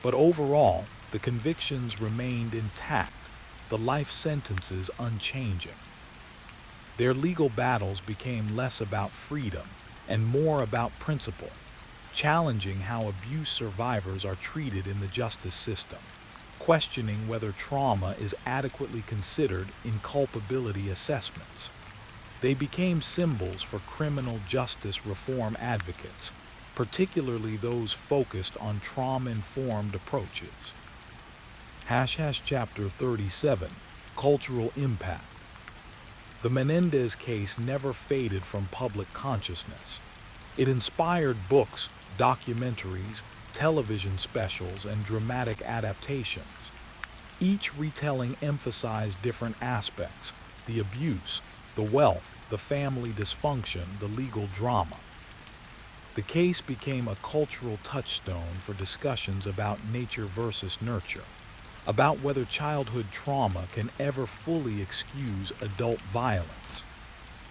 But overall, the convictions remained intact, the life sentences unchanging. Their legal battles became less about freedom and more about principle, challenging how abuse survivors are treated in the justice system, questioning whether trauma is adequately considered in culpability assessments. They became symbols for criminal justice reform advocates, particularly those focused on trauma-informed approaches. Chapter 37, Cultural Impact. The Menendez case never faded from public consciousness. It inspired books, documentaries, television specials, and dramatic adaptations. Each retelling emphasized different aspects: the abuse, the wealth, the family dysfunction, the legal drama. The case became a cultural touchstone for discussions about nature versus nurture, about whether childhood trauma can ever fully excuse adult violence.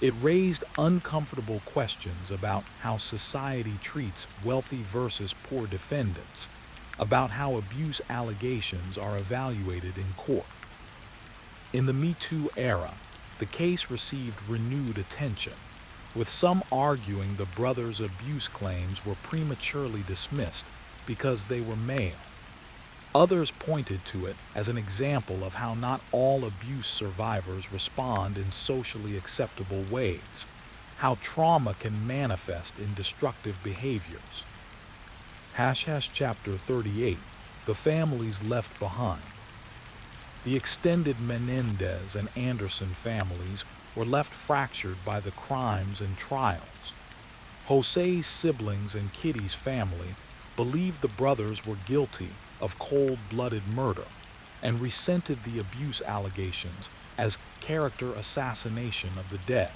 It raised uncomfortable questions about how society treats wealthy versus poor defendants, about how abuse allegations are evaluated in court. In the Me Too era, the case received renewed attention, with some arguing the brothers' abuse claims were prematurely dismissed because they were male. Others pointed to it as an example of how not all abuse survivors respond in socially acceptable ways, how trauma can manifest in destructive behaviors. Chapter 38, The Families Left Behind. The extended Menendez and Anderson families were left fractured by the crimes and trials. Jose's siblings and Kitty's family believed the brothers were guilty of cold-blooded murder and resented the abuse allegations as character assassination of the dead.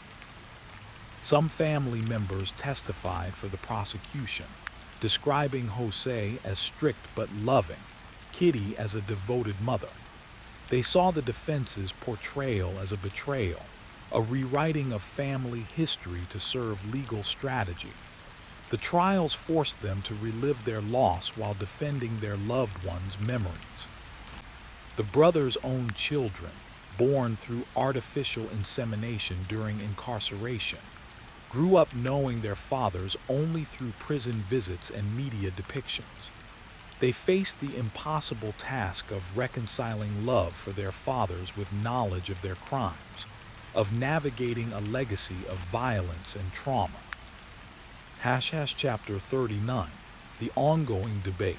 Some family members testified for the prosecution, describing Jose as strict but loving, Kitty as a devoted mother. They saw the defense's portrayal as a betrayal, a rewriting of family history to serve legal strategy. The trials forced them to relive their loss while defending their loved ones' memories. The brothers' own children, born through artificial insemination during incarceration, grew up knowing their fathers only through prison visits and media depictions. They faced the impossible task of reconciling love for their fathers with knowledge of their crimes, of navigating a legacy of violence and trauma. Chapter 39, The Ongoing Debate.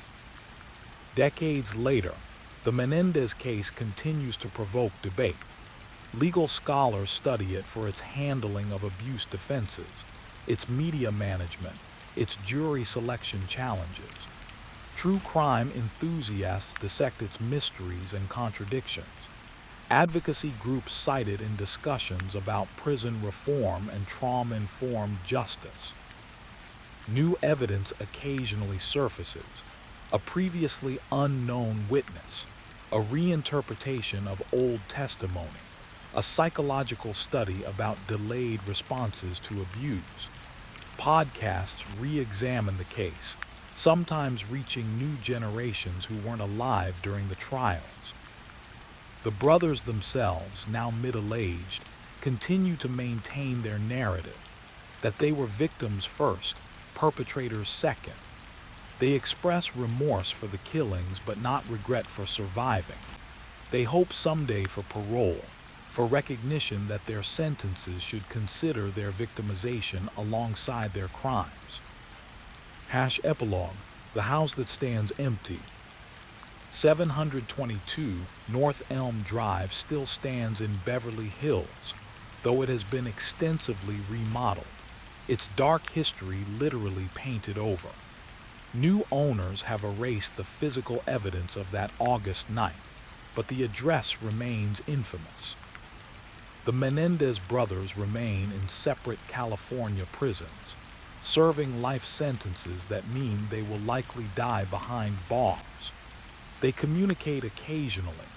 Decades later, the Menendez case continues to provoke debate. Legal scholars study it for its handling of abuse defenses, its media management, its jury selection challenges. True crime enthusiasts dissect its mysteries and contradictions. Advocacy groups cite it in discussions about prison reform and trauma-informed justice. New evidence occasionally surfaces: a previously unknown witness, a reinterpretation of old testimony, a psychological study about delayed responses to abuse. Podcasts re-examine the case, sometimes reaching new generations who weren't alive during the trials. The brothers themselves, now middle-aged, continue to maintain their narrative, that they were victims first, perpetrators second. They express remorse for the killings but not regret for surviving. They hope someday for parole, for recognition that their sentences should consider their victimization alongside their crimes. Epilogue, The House That Stands Empty. 722 North Elm Drive still stands in Beverly Hills, though it has been extensively remodeled, its dark history literally painted over. New owners have erased the physical evidence of that August night, but the address remains infamous. The Menendez brothers remain in separate California prisons, serving life sentences that mean they will likely die behind bars. They communicate occasionally,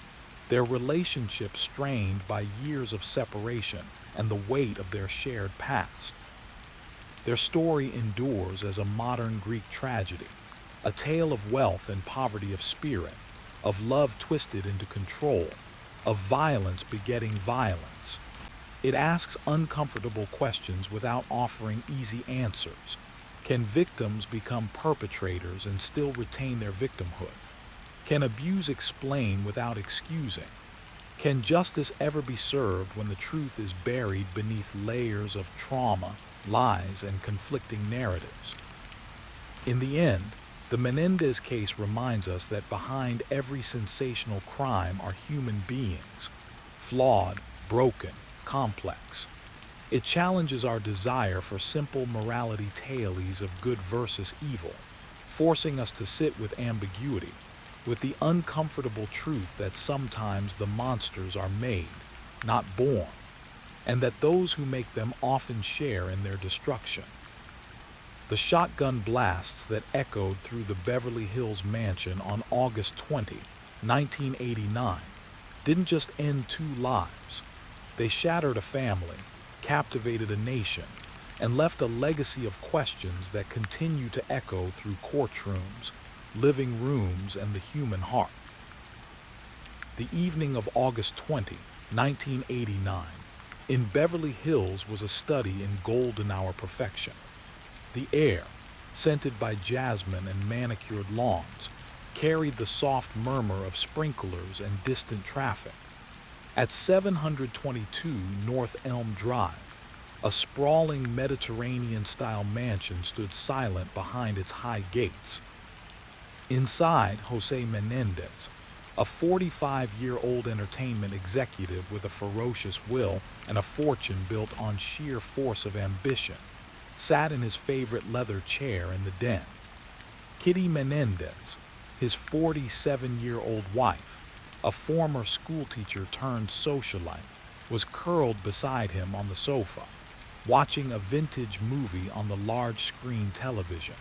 their relationship strained by years of separation and the weight of their shared past. Their story endures as a modern Greek tragedy, a tale of wealth and poverty of spirit, of love twisted into control, of violence begetting violence. It asks uncomfortable questions without offering easy answers. Can victims become perpetrators and still retain their victimhood? Can abuse explain without excusing? Can justice ever be served when the truth is buried beneath layers of trauma, lies, and conflicting narratives? In the end, the Menendez case reminds us that behind every sensational crime are human beings, flawed, broken, complex. It challenges our desire for simple morality tales of good versus evil, forcing us to sit with ambiguity, with the uncomfortable truth that sometimes the monsters are made, not born, and that those who make them often share in their destruction. The shotgun blasts that echoed through the Beverly Hills mansion on August 20, 1989, didn't just end 2 lives. They shattered a family, captivated a nation, and left a legacy of questions that continue to echo through courtrooms, living rooms, and the human heart. The evening of August 20, 1989, in Beverly Hills was a study in golden hour perfection. The air, scented by jasmine and manicured lawns, carried the soft murmur of sprinklers and distant traffic. At 722 North Elm Drive, a sprawling Mediterranean-style mansion stood silent behind its high gates. Inside, Jose Menendez, a 45-year-old entertainment executive with a ferocious will and a fortune built on sheer force of ambition, sat in his favorite leather chair in the den. Kitty Menendez, his 47-year-old wife, a former schoolteacher turned socialite, was curled beside him on the sofa, watching a vintage movie on the large-screen television.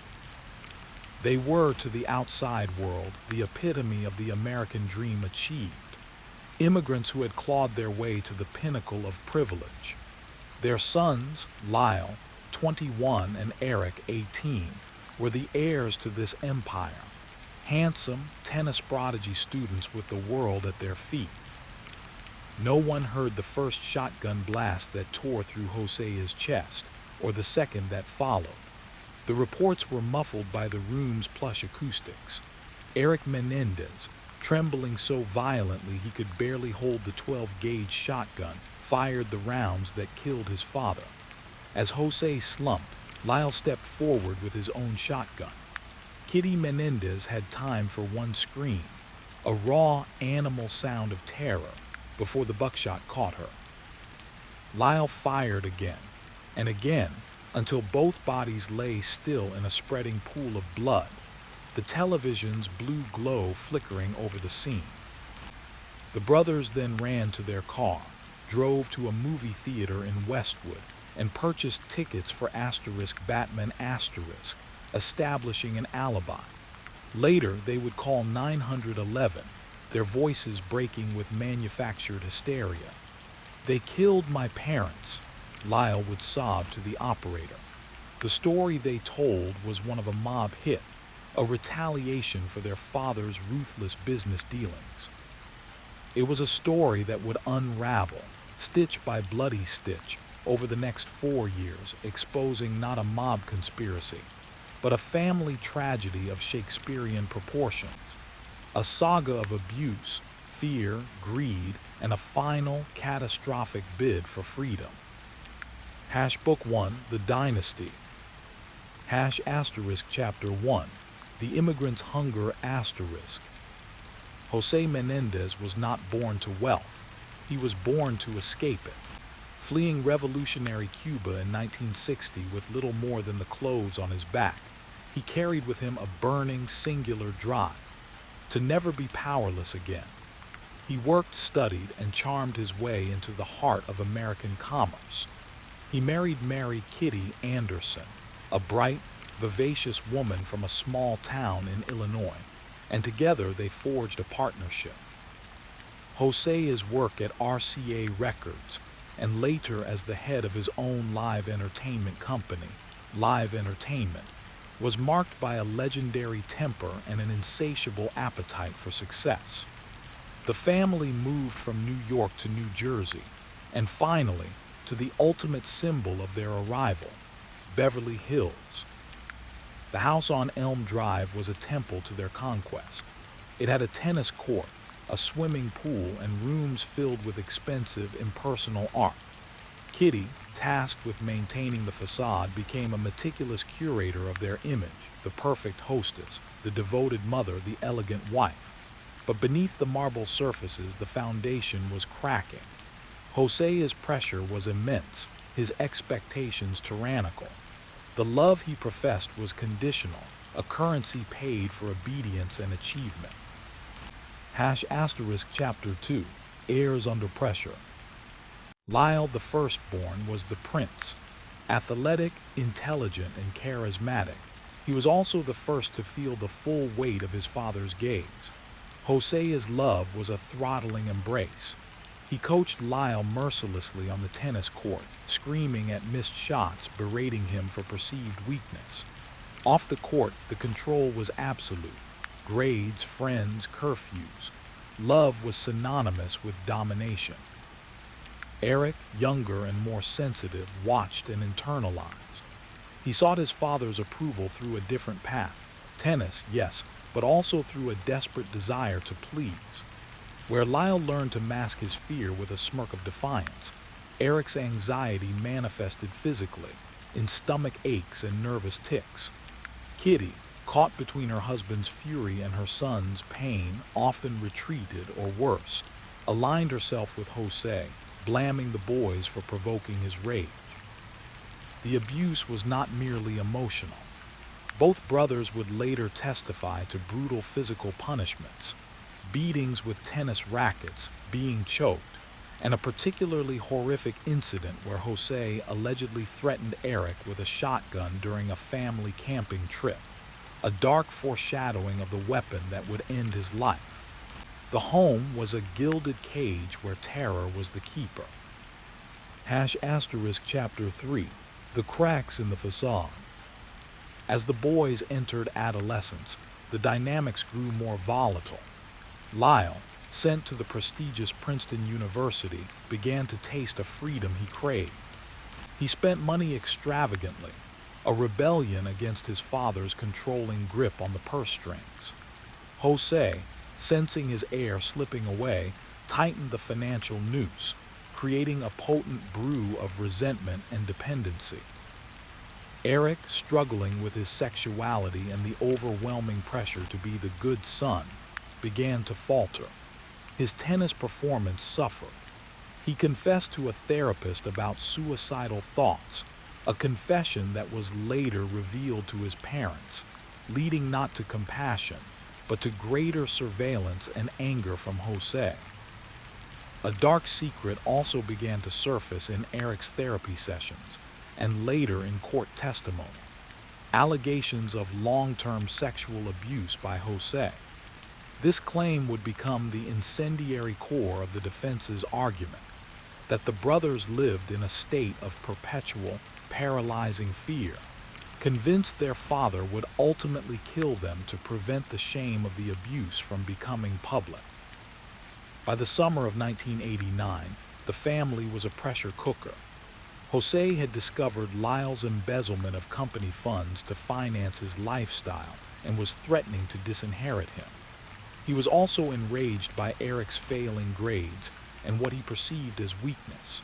They were, to the outside world, the epitome of the American dream achieved, immigrants who had clawed their way to the pinnacle of privilege. Their sons, Lyle, 21, and Eric, 18, were the heirs to this empire, handsome, tennis prodigy students with the world at their feet. No one heard the first shotgun blast that tore through Jose's chest, or the second that followed. The reports were muffled by the room's plush acoustics. Eric Menendez, trembling so violently he could barely hold the 12-gauge shotgun, fired the rounds that killed his father. As Jose slumped, Lyle stepped forward with his own shotgun. Kitty Menendez had time for one scream, a raw, animal sound of terror, before the buckshot caught her. Lyle fired again, and again, until both bodies lay still in a spreading pool of blood, the television's blue glow flickering over the scene. The brothers then ran to their car, drove to a movie theater in Westwood, and purchased tickets for *Batman*, establishing an alibi. Later, they would call 911, their voices breaking with manufactured hysteria. "They killed my parents," Lyle would sob to the operator. The story they told was one of a mob hit, a retaliation for their father's ruthless business dealings. It was a story that would unravel, stitch by bloody stitch, over the next 4 years, exposing not a mob conspiracy, but a family tragedy of Shakespearean proportions, a saga of abuse, fear, greed, and a final, catastrophic bid for freedom. Book 1, The Dynasty. Chapter 1, The Immigrant's Hunger *. Jose Menendez was not born to wealth. He was born to escape it. Fleeing revolutionary Cuba in 1960 with little more than the clothes on his back, he carried with him a burning, singular drive to never be powerless again. He worked, studied, and charmed his way into the heart of American commerce. He married Mary Kitty Anderson, a bright, vivacious woman from a small town in Illinois, and together they forged a partnership. Jose's work at RCA Records, and later as the head of his own live entertainment company, Live Entertainment, was marked by a legendary temper and an insatiable appetite for success. The family moved from New York to New Jersey, and finally, to the ultimate symbol of their arrival, Beverly Hills. The house on Elm Drive was a temple to their conquest. It had a tennis court, a swimming pool, and rooms filled with expensive, impersonal art. Kitty, tasked with maintaining the facade, became a meticulous curator of their image, the perfect hostess, the devoted mother, the elegant wife. But beneath the marble surfaces, the foundation was cracking. Jose's pressure was immense, his expectations tyrannical. The love he professed was conditional, a currency paid for obedience and achievement. Chapter 2, Heirs Under Pressure. Lyle, the firstborn, was the prince. Athletic, intelligent, and charismatic, he was also the first to feel the full weight of his father's gaze. Jose's love was a throttling embrace. He coached Lyle mercilessly on the tennis court, screaming at missed shots, berating him for perceived weakness. Off the court, the control was absolute. Grades, friends, curfews. Love was synonymous with domination. Eric, younger and more sensitive, watched and internalized. He sought his father's approval through a different path. Tennis, yes, but also through a desperate desire to please. Where Lyle learned to mask his fear with a smirk of defiance, Eric's anxiety manifested physically, in stomach aches and nervous tics. Kitty, caught between her husband's fury and her son's pain, often retreated, or worse, aligned herself with Jose, blaming the boys for provoking his rage. The abuse was not merely emotional. Both brothers would later testify to brutal physical punishments, beatings with tennis rackets, being choked, and a particularly horrific incident where Jose allegedly threatened Eric with a shotgun during a family camping trip, a dark foreshadowing of the weapon that would end his life. The home was a gilded cage where terror was the keeper. Chapter 3, The Cracks in the Facade. As the boys entered adolescence, the dynamics grew more volatile. Lyle, sent to the prestigious Princeton University, began to taste a freedom he craved. He spent money extravagantly, a rebellion against his father's controlling grip on the purse strings. Jose, sensing his heir slipping away, tightened the financial noose, creating a potent brew of resentment and dependency. Eric, struggling with his sexuality and the overwhelming pressure to be the good son, began to falter. His tennis performance suffered. He confessed to a therapist about suicidal thoughts, a confession that was later revealed to his parents, leading not to compassion, but to greater surveillance and anger from Jose. A dark secret also began to surface in Eric's therapy sessions, and later in court testimony: allegations of long-term sexual abuse by Jose. This claim would become the incendiary core of the defense's argument, that the brothers lived in a state of perpetual, paralyzing fear, convinced their father would ultimately kill them to prevent the shame of the abuse from becoming public. By the summer of 1989, the family was a pressure cooker. Jose had discovered Lyle's embezzlement of company funds to finance his lifestyle and was threatening to disinherit him. He was also enraged by Eric's failing grades and what he perceived as weakness.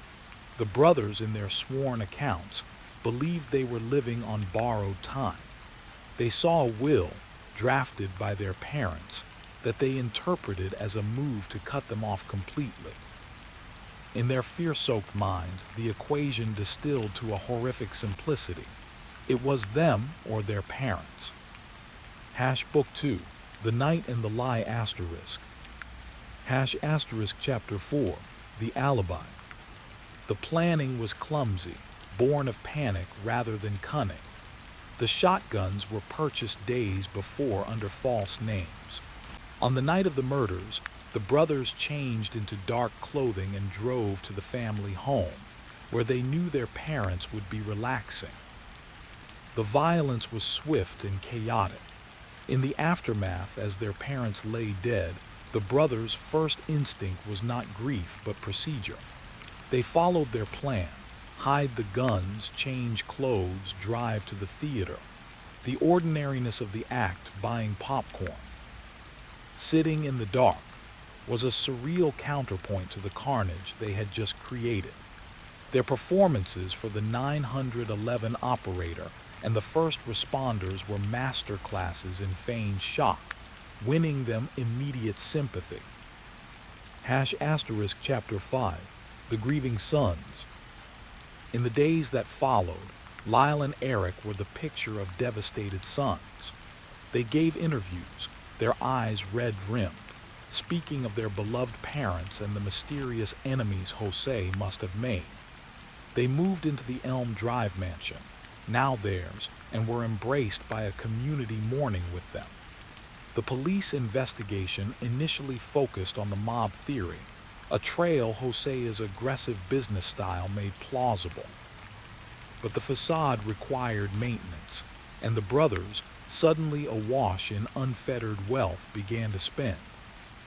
The brothers, in their sworn accounts, believed they were living on borrowed time. They saw a will, drafted by their parents, that they interpreted as a move to cut them off completely. In their fear-soaked minds, the equation distilled to a horrific simplicity. It was them or their parents. Book 2, The Night and the Lie Chapter 4, The Alibi. The planning was clumsy, born of panic rather than cunning. The shotguns were purchased days before under false names. On the night of the murders, the brothers changed into dark clothing and drove to the family home, where they knew their parents would be relaxing. The violence was swift and chaotic. In the aftermath, as their parents lay dead, the brothers' first instinct was not grief but procedure. They followed their plan: hide the guns, change clothes, drive to the theater. The ordinariness of the act, buying popcorn, sitting in the dark, was a surreal counterpoint to the carnage they had just created. Their performances for the 911 operator and the first responders were master classes in feigned shock, winning them immediate sympathy. Chapter 5: The Grieving Sons. In the days that followed, Lyle and Eric were the picture of devastated sons. They gave interviews, their eyes red-rimmed, speaking of their beloved parents and the mysterious enemies Jose must have made. They moved into the Elm Drive mansion, now theirs, and were embraced by a community mourning with them. The police investigation initially focused on the mob theory, a trail Jose's aggressive business style made plausible. But the facade required maintenance, and the brothers, suddenly awash in unfettered wealth, began to spend.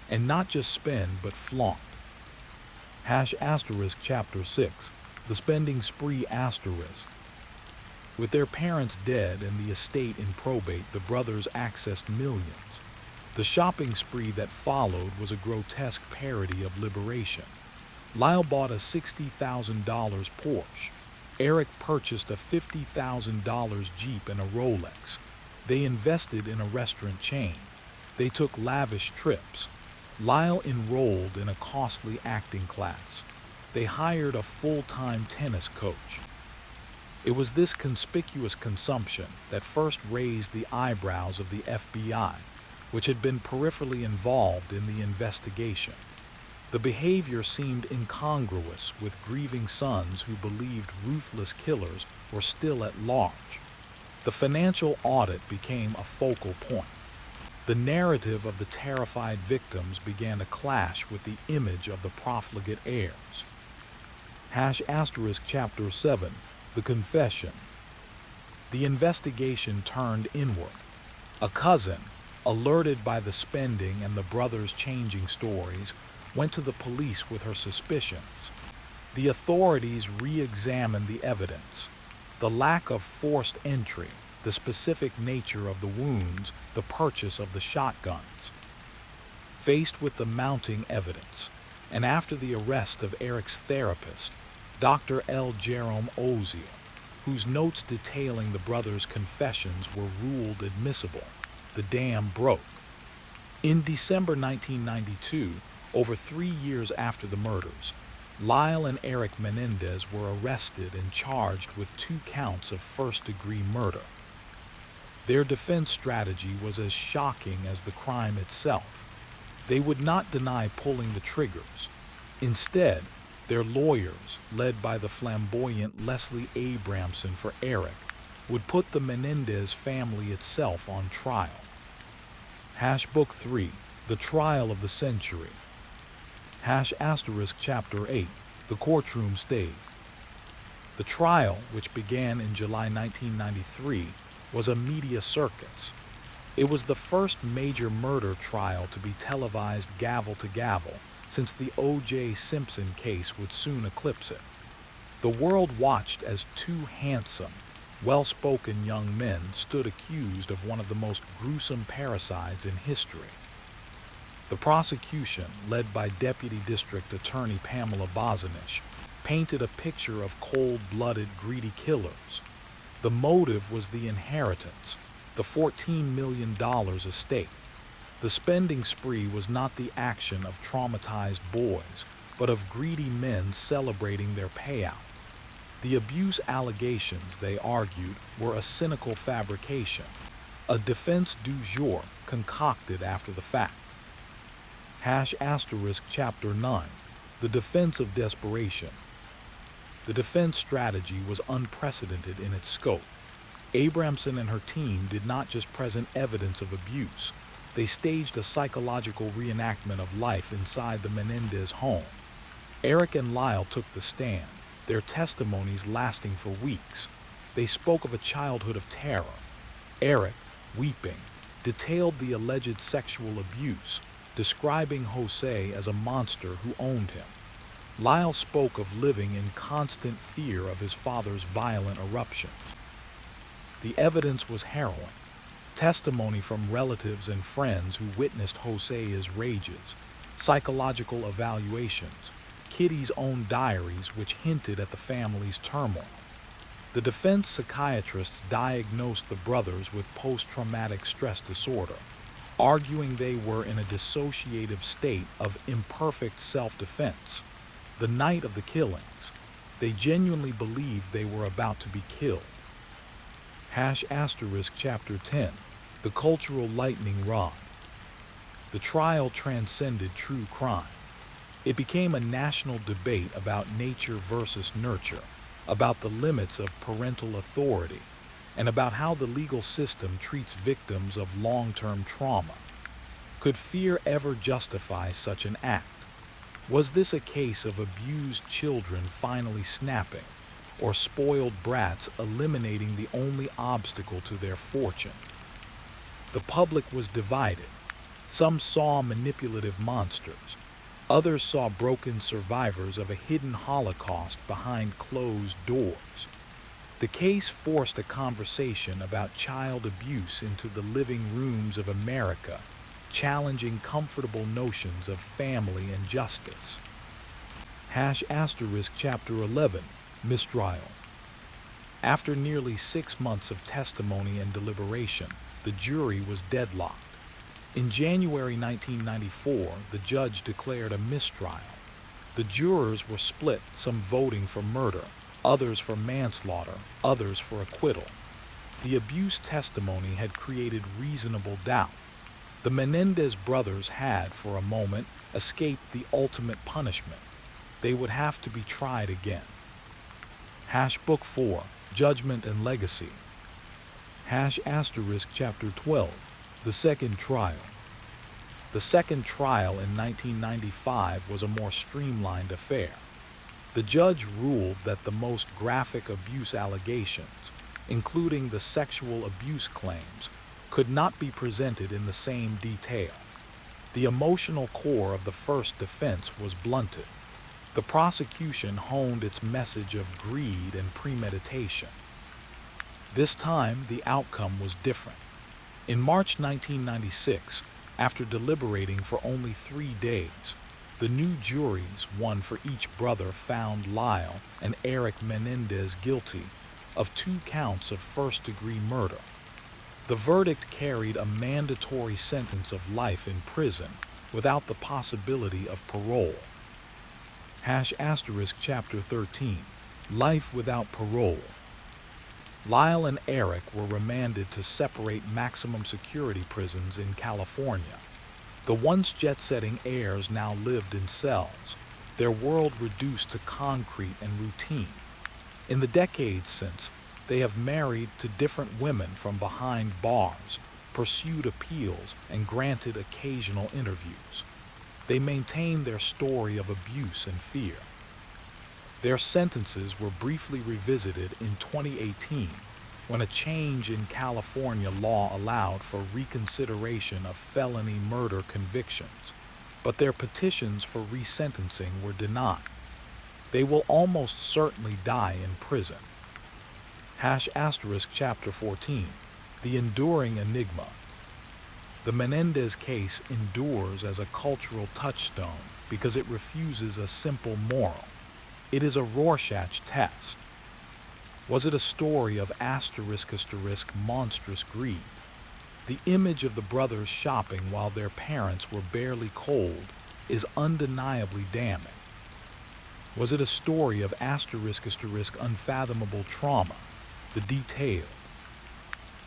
And not just spend, but flaunt. Chapter 6: The Spending Spree *. With their parents dead and the estate in probate, the brothers accessed millions. The shopping spree that followed was a grotesque parody of liberation. Lyle bought a $60,000 Porsche. Eric purchased a $50,000 Jeep and a Rolex. They invested in a restaurant chain. They took lavish trips. Lyle enrolled in a costly acting class. They hired a full-time tennis coach. It was this conspicuous consumption that first raised the eyebrows of the FBI, which had been peripherally involved in the investigation. The behavior seemed incongruous with grieving sons who believed ruthless killers were still at large. The financial audit became a focal point. The narrative of the terrified victims began to clash with the image of the profligate heirs. Chapter 7: The Confession. The investigation turned inward. A cousin, alerted by the spending and the brothers' changing stories, went to the police with her suspicions. The authorities re-examined the evidence. The lack of forced entry, the specific nature of the wounds, the purchase of the shotguns. Faced with the mounting evidence, and after the arrest of Eric's therapist, Dr. L. Jerome Oziel, whose notes detailing the brothers' confessions were ruled admissible, the dam broke. In December 1992, over 3 years after the murders, Lyle and Eric Menendez were arrested and charged with 2 counts of first-degree murder. Their defense strategy was as shocking as the crime itself. They would not deny pulling the triggers. Instead, their lawyers, led by the flamboyant Leslie Abramson for Eric, would put the Menendez family itself on trial. Book 3: The Trial of the Century. Chapter 8: The Courtroom Stayed. The trial, which began in July 1993, was a media circus. It was the first major murder trial to be televised gavel to gavel, since the O.J. Simpson case would soon eclipse it. The world watched as 2 handsome, well-spoken young men stood accused of one of the most gruesome parricides in history. The prosecution, led by Deputy District Attorney Pamela Bozanish, painted a picture of cold-blooded, greedy killers. The motive was the inheritance, the $14 million estate. The spending spree was not the action of traumatized boys, but of greedy men celebrating their payout. The abuse allegations, they argued, were a cynical fabrication, a defense du jour concocted after the fact. Chapter 9: The Defense of Desperation. The defense strategy was unprecedented in its scope. Abramson and her team did not just present evidence of abuse, they staged a psychological reenactment of life inside the Menendez home. Eric and Lyle took the stand, their testimonies lasting for weeks. They spoke of a childhood of terror. Eric, weeping, detailed the alleged sexual abuse, describing Jose as a monster who owned him. Lyle spoke of living in constant fear of his father's violent eruptions. The evidence was harrowing. Testimony from relatives and friends who witnessed Jose's rages, psychological evaluations, Kitty's own diaries which hinted at the family's turmoil. The defense psychiatrists diagnosed the brothers with post-traumatic stress disorder, arguing they were in a dissociative state of imperfect self-defense. The night of the killings, they genuinely believed they were about to be killed. Chapter 10, The Cultural Lightning Rod. The trial transcended true crime. It became a national debate about nature versus nurture, about the limits of parental authority, and about how the legal system treats victims of long-term trauma. Could fear ever justify such an act? Was this a case of abused children finally snapping, or spoiled brats eliminating the only obstacle to their fortune? The public was divided. Some saw manipulative monsters. Others saw broken survivors of a hidden Holocaust behind closed doors. The case forced a conversation about child abuse into the living rooms of America, challenging comfortable notions of family and justice. Chapter 11, Mistrial. After nearly 6 months of testimony and deliberation, the jury was deadlocked. In January 1994, the judge declared a mistrial. The jurors were split, some voting for murder, others for manslaughter, others for acquittal. The abuse testimony had created reasonable doubt. The Menendez brothers had, for a moment, escaped the ultimate punishment. They would have to be tried again. Book 4, Judgment and Legacy. Chapter 12, The Second Trial. The second trial in 1995 was a more streamlined affair. The judge ruled that the most graphic abuse allegations, including the sexual abuse claims, could not be presented in the same detail. The emotional core of the first defense was blunted. The prosecution honed its message of greed and premeditation. This time, the outcome was different. In March 1996, after deliberating for only 3 days, the new juries, one for each brother, found Lyle and Eric Menendez guilty of 2 counts of first-degree murder. The verdict carried a mandatory sentence of life in prison without the possibility of parole. Chapter 13, Life Without Parole. Lyle and Eric were remanded to separate maximum security prisons in California. The once jet-setting heirs now lived in cells, their world reduced to concrete and routine. In the decades since, they have married to different women from behind bars, pursued appeals, and granted occasional interviews. They maintain their story of abuse and fear. Their sentences were briefly revisited in 2018 when a change in California law allowed for reconsideration of felony murder convictions, but their petitions for resentencing were denied. They will almost certainly die in prison. Chapter 14, The Enduring Enigma. The Menendez case endures as a cultural touchstone because it refuses a simple moral. It is a Rorschach test. Was it a story of monstrous greed? The image of the brothers shopping while their parents were barely cold is undeniably damning. Was it a story of unfathomable trauma? The detailed,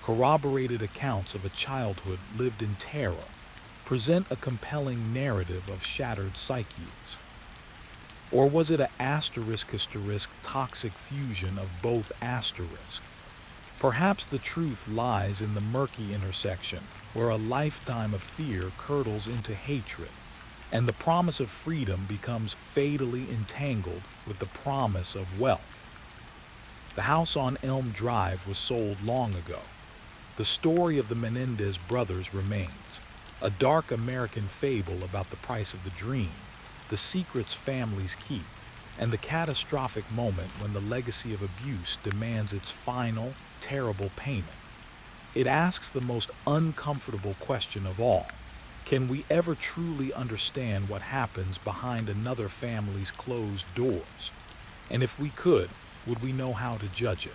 corroborated accounts of a childhood lived in terror present a compelling narrative of shattered psyches. Or was it a toxic fusion of both asterisk? Perhaps the truth lies in the murky intersection where a lifetime of fear curdles into hatred, and the promise of freedom becomes fatally entangled with the promise of wealth. The house on Elm Drive was sold long ago. The story of the Menendez brothers remains, a dark American fable about the price of the dream, the secrets families keep, and the catastrophic moment when the legacy of abuse demands its final, terrible payment. It asks the most uncomfortable question of all. Can we ever truly understand what happens behind another family's closed doors? And if we could, would we know how to judge it?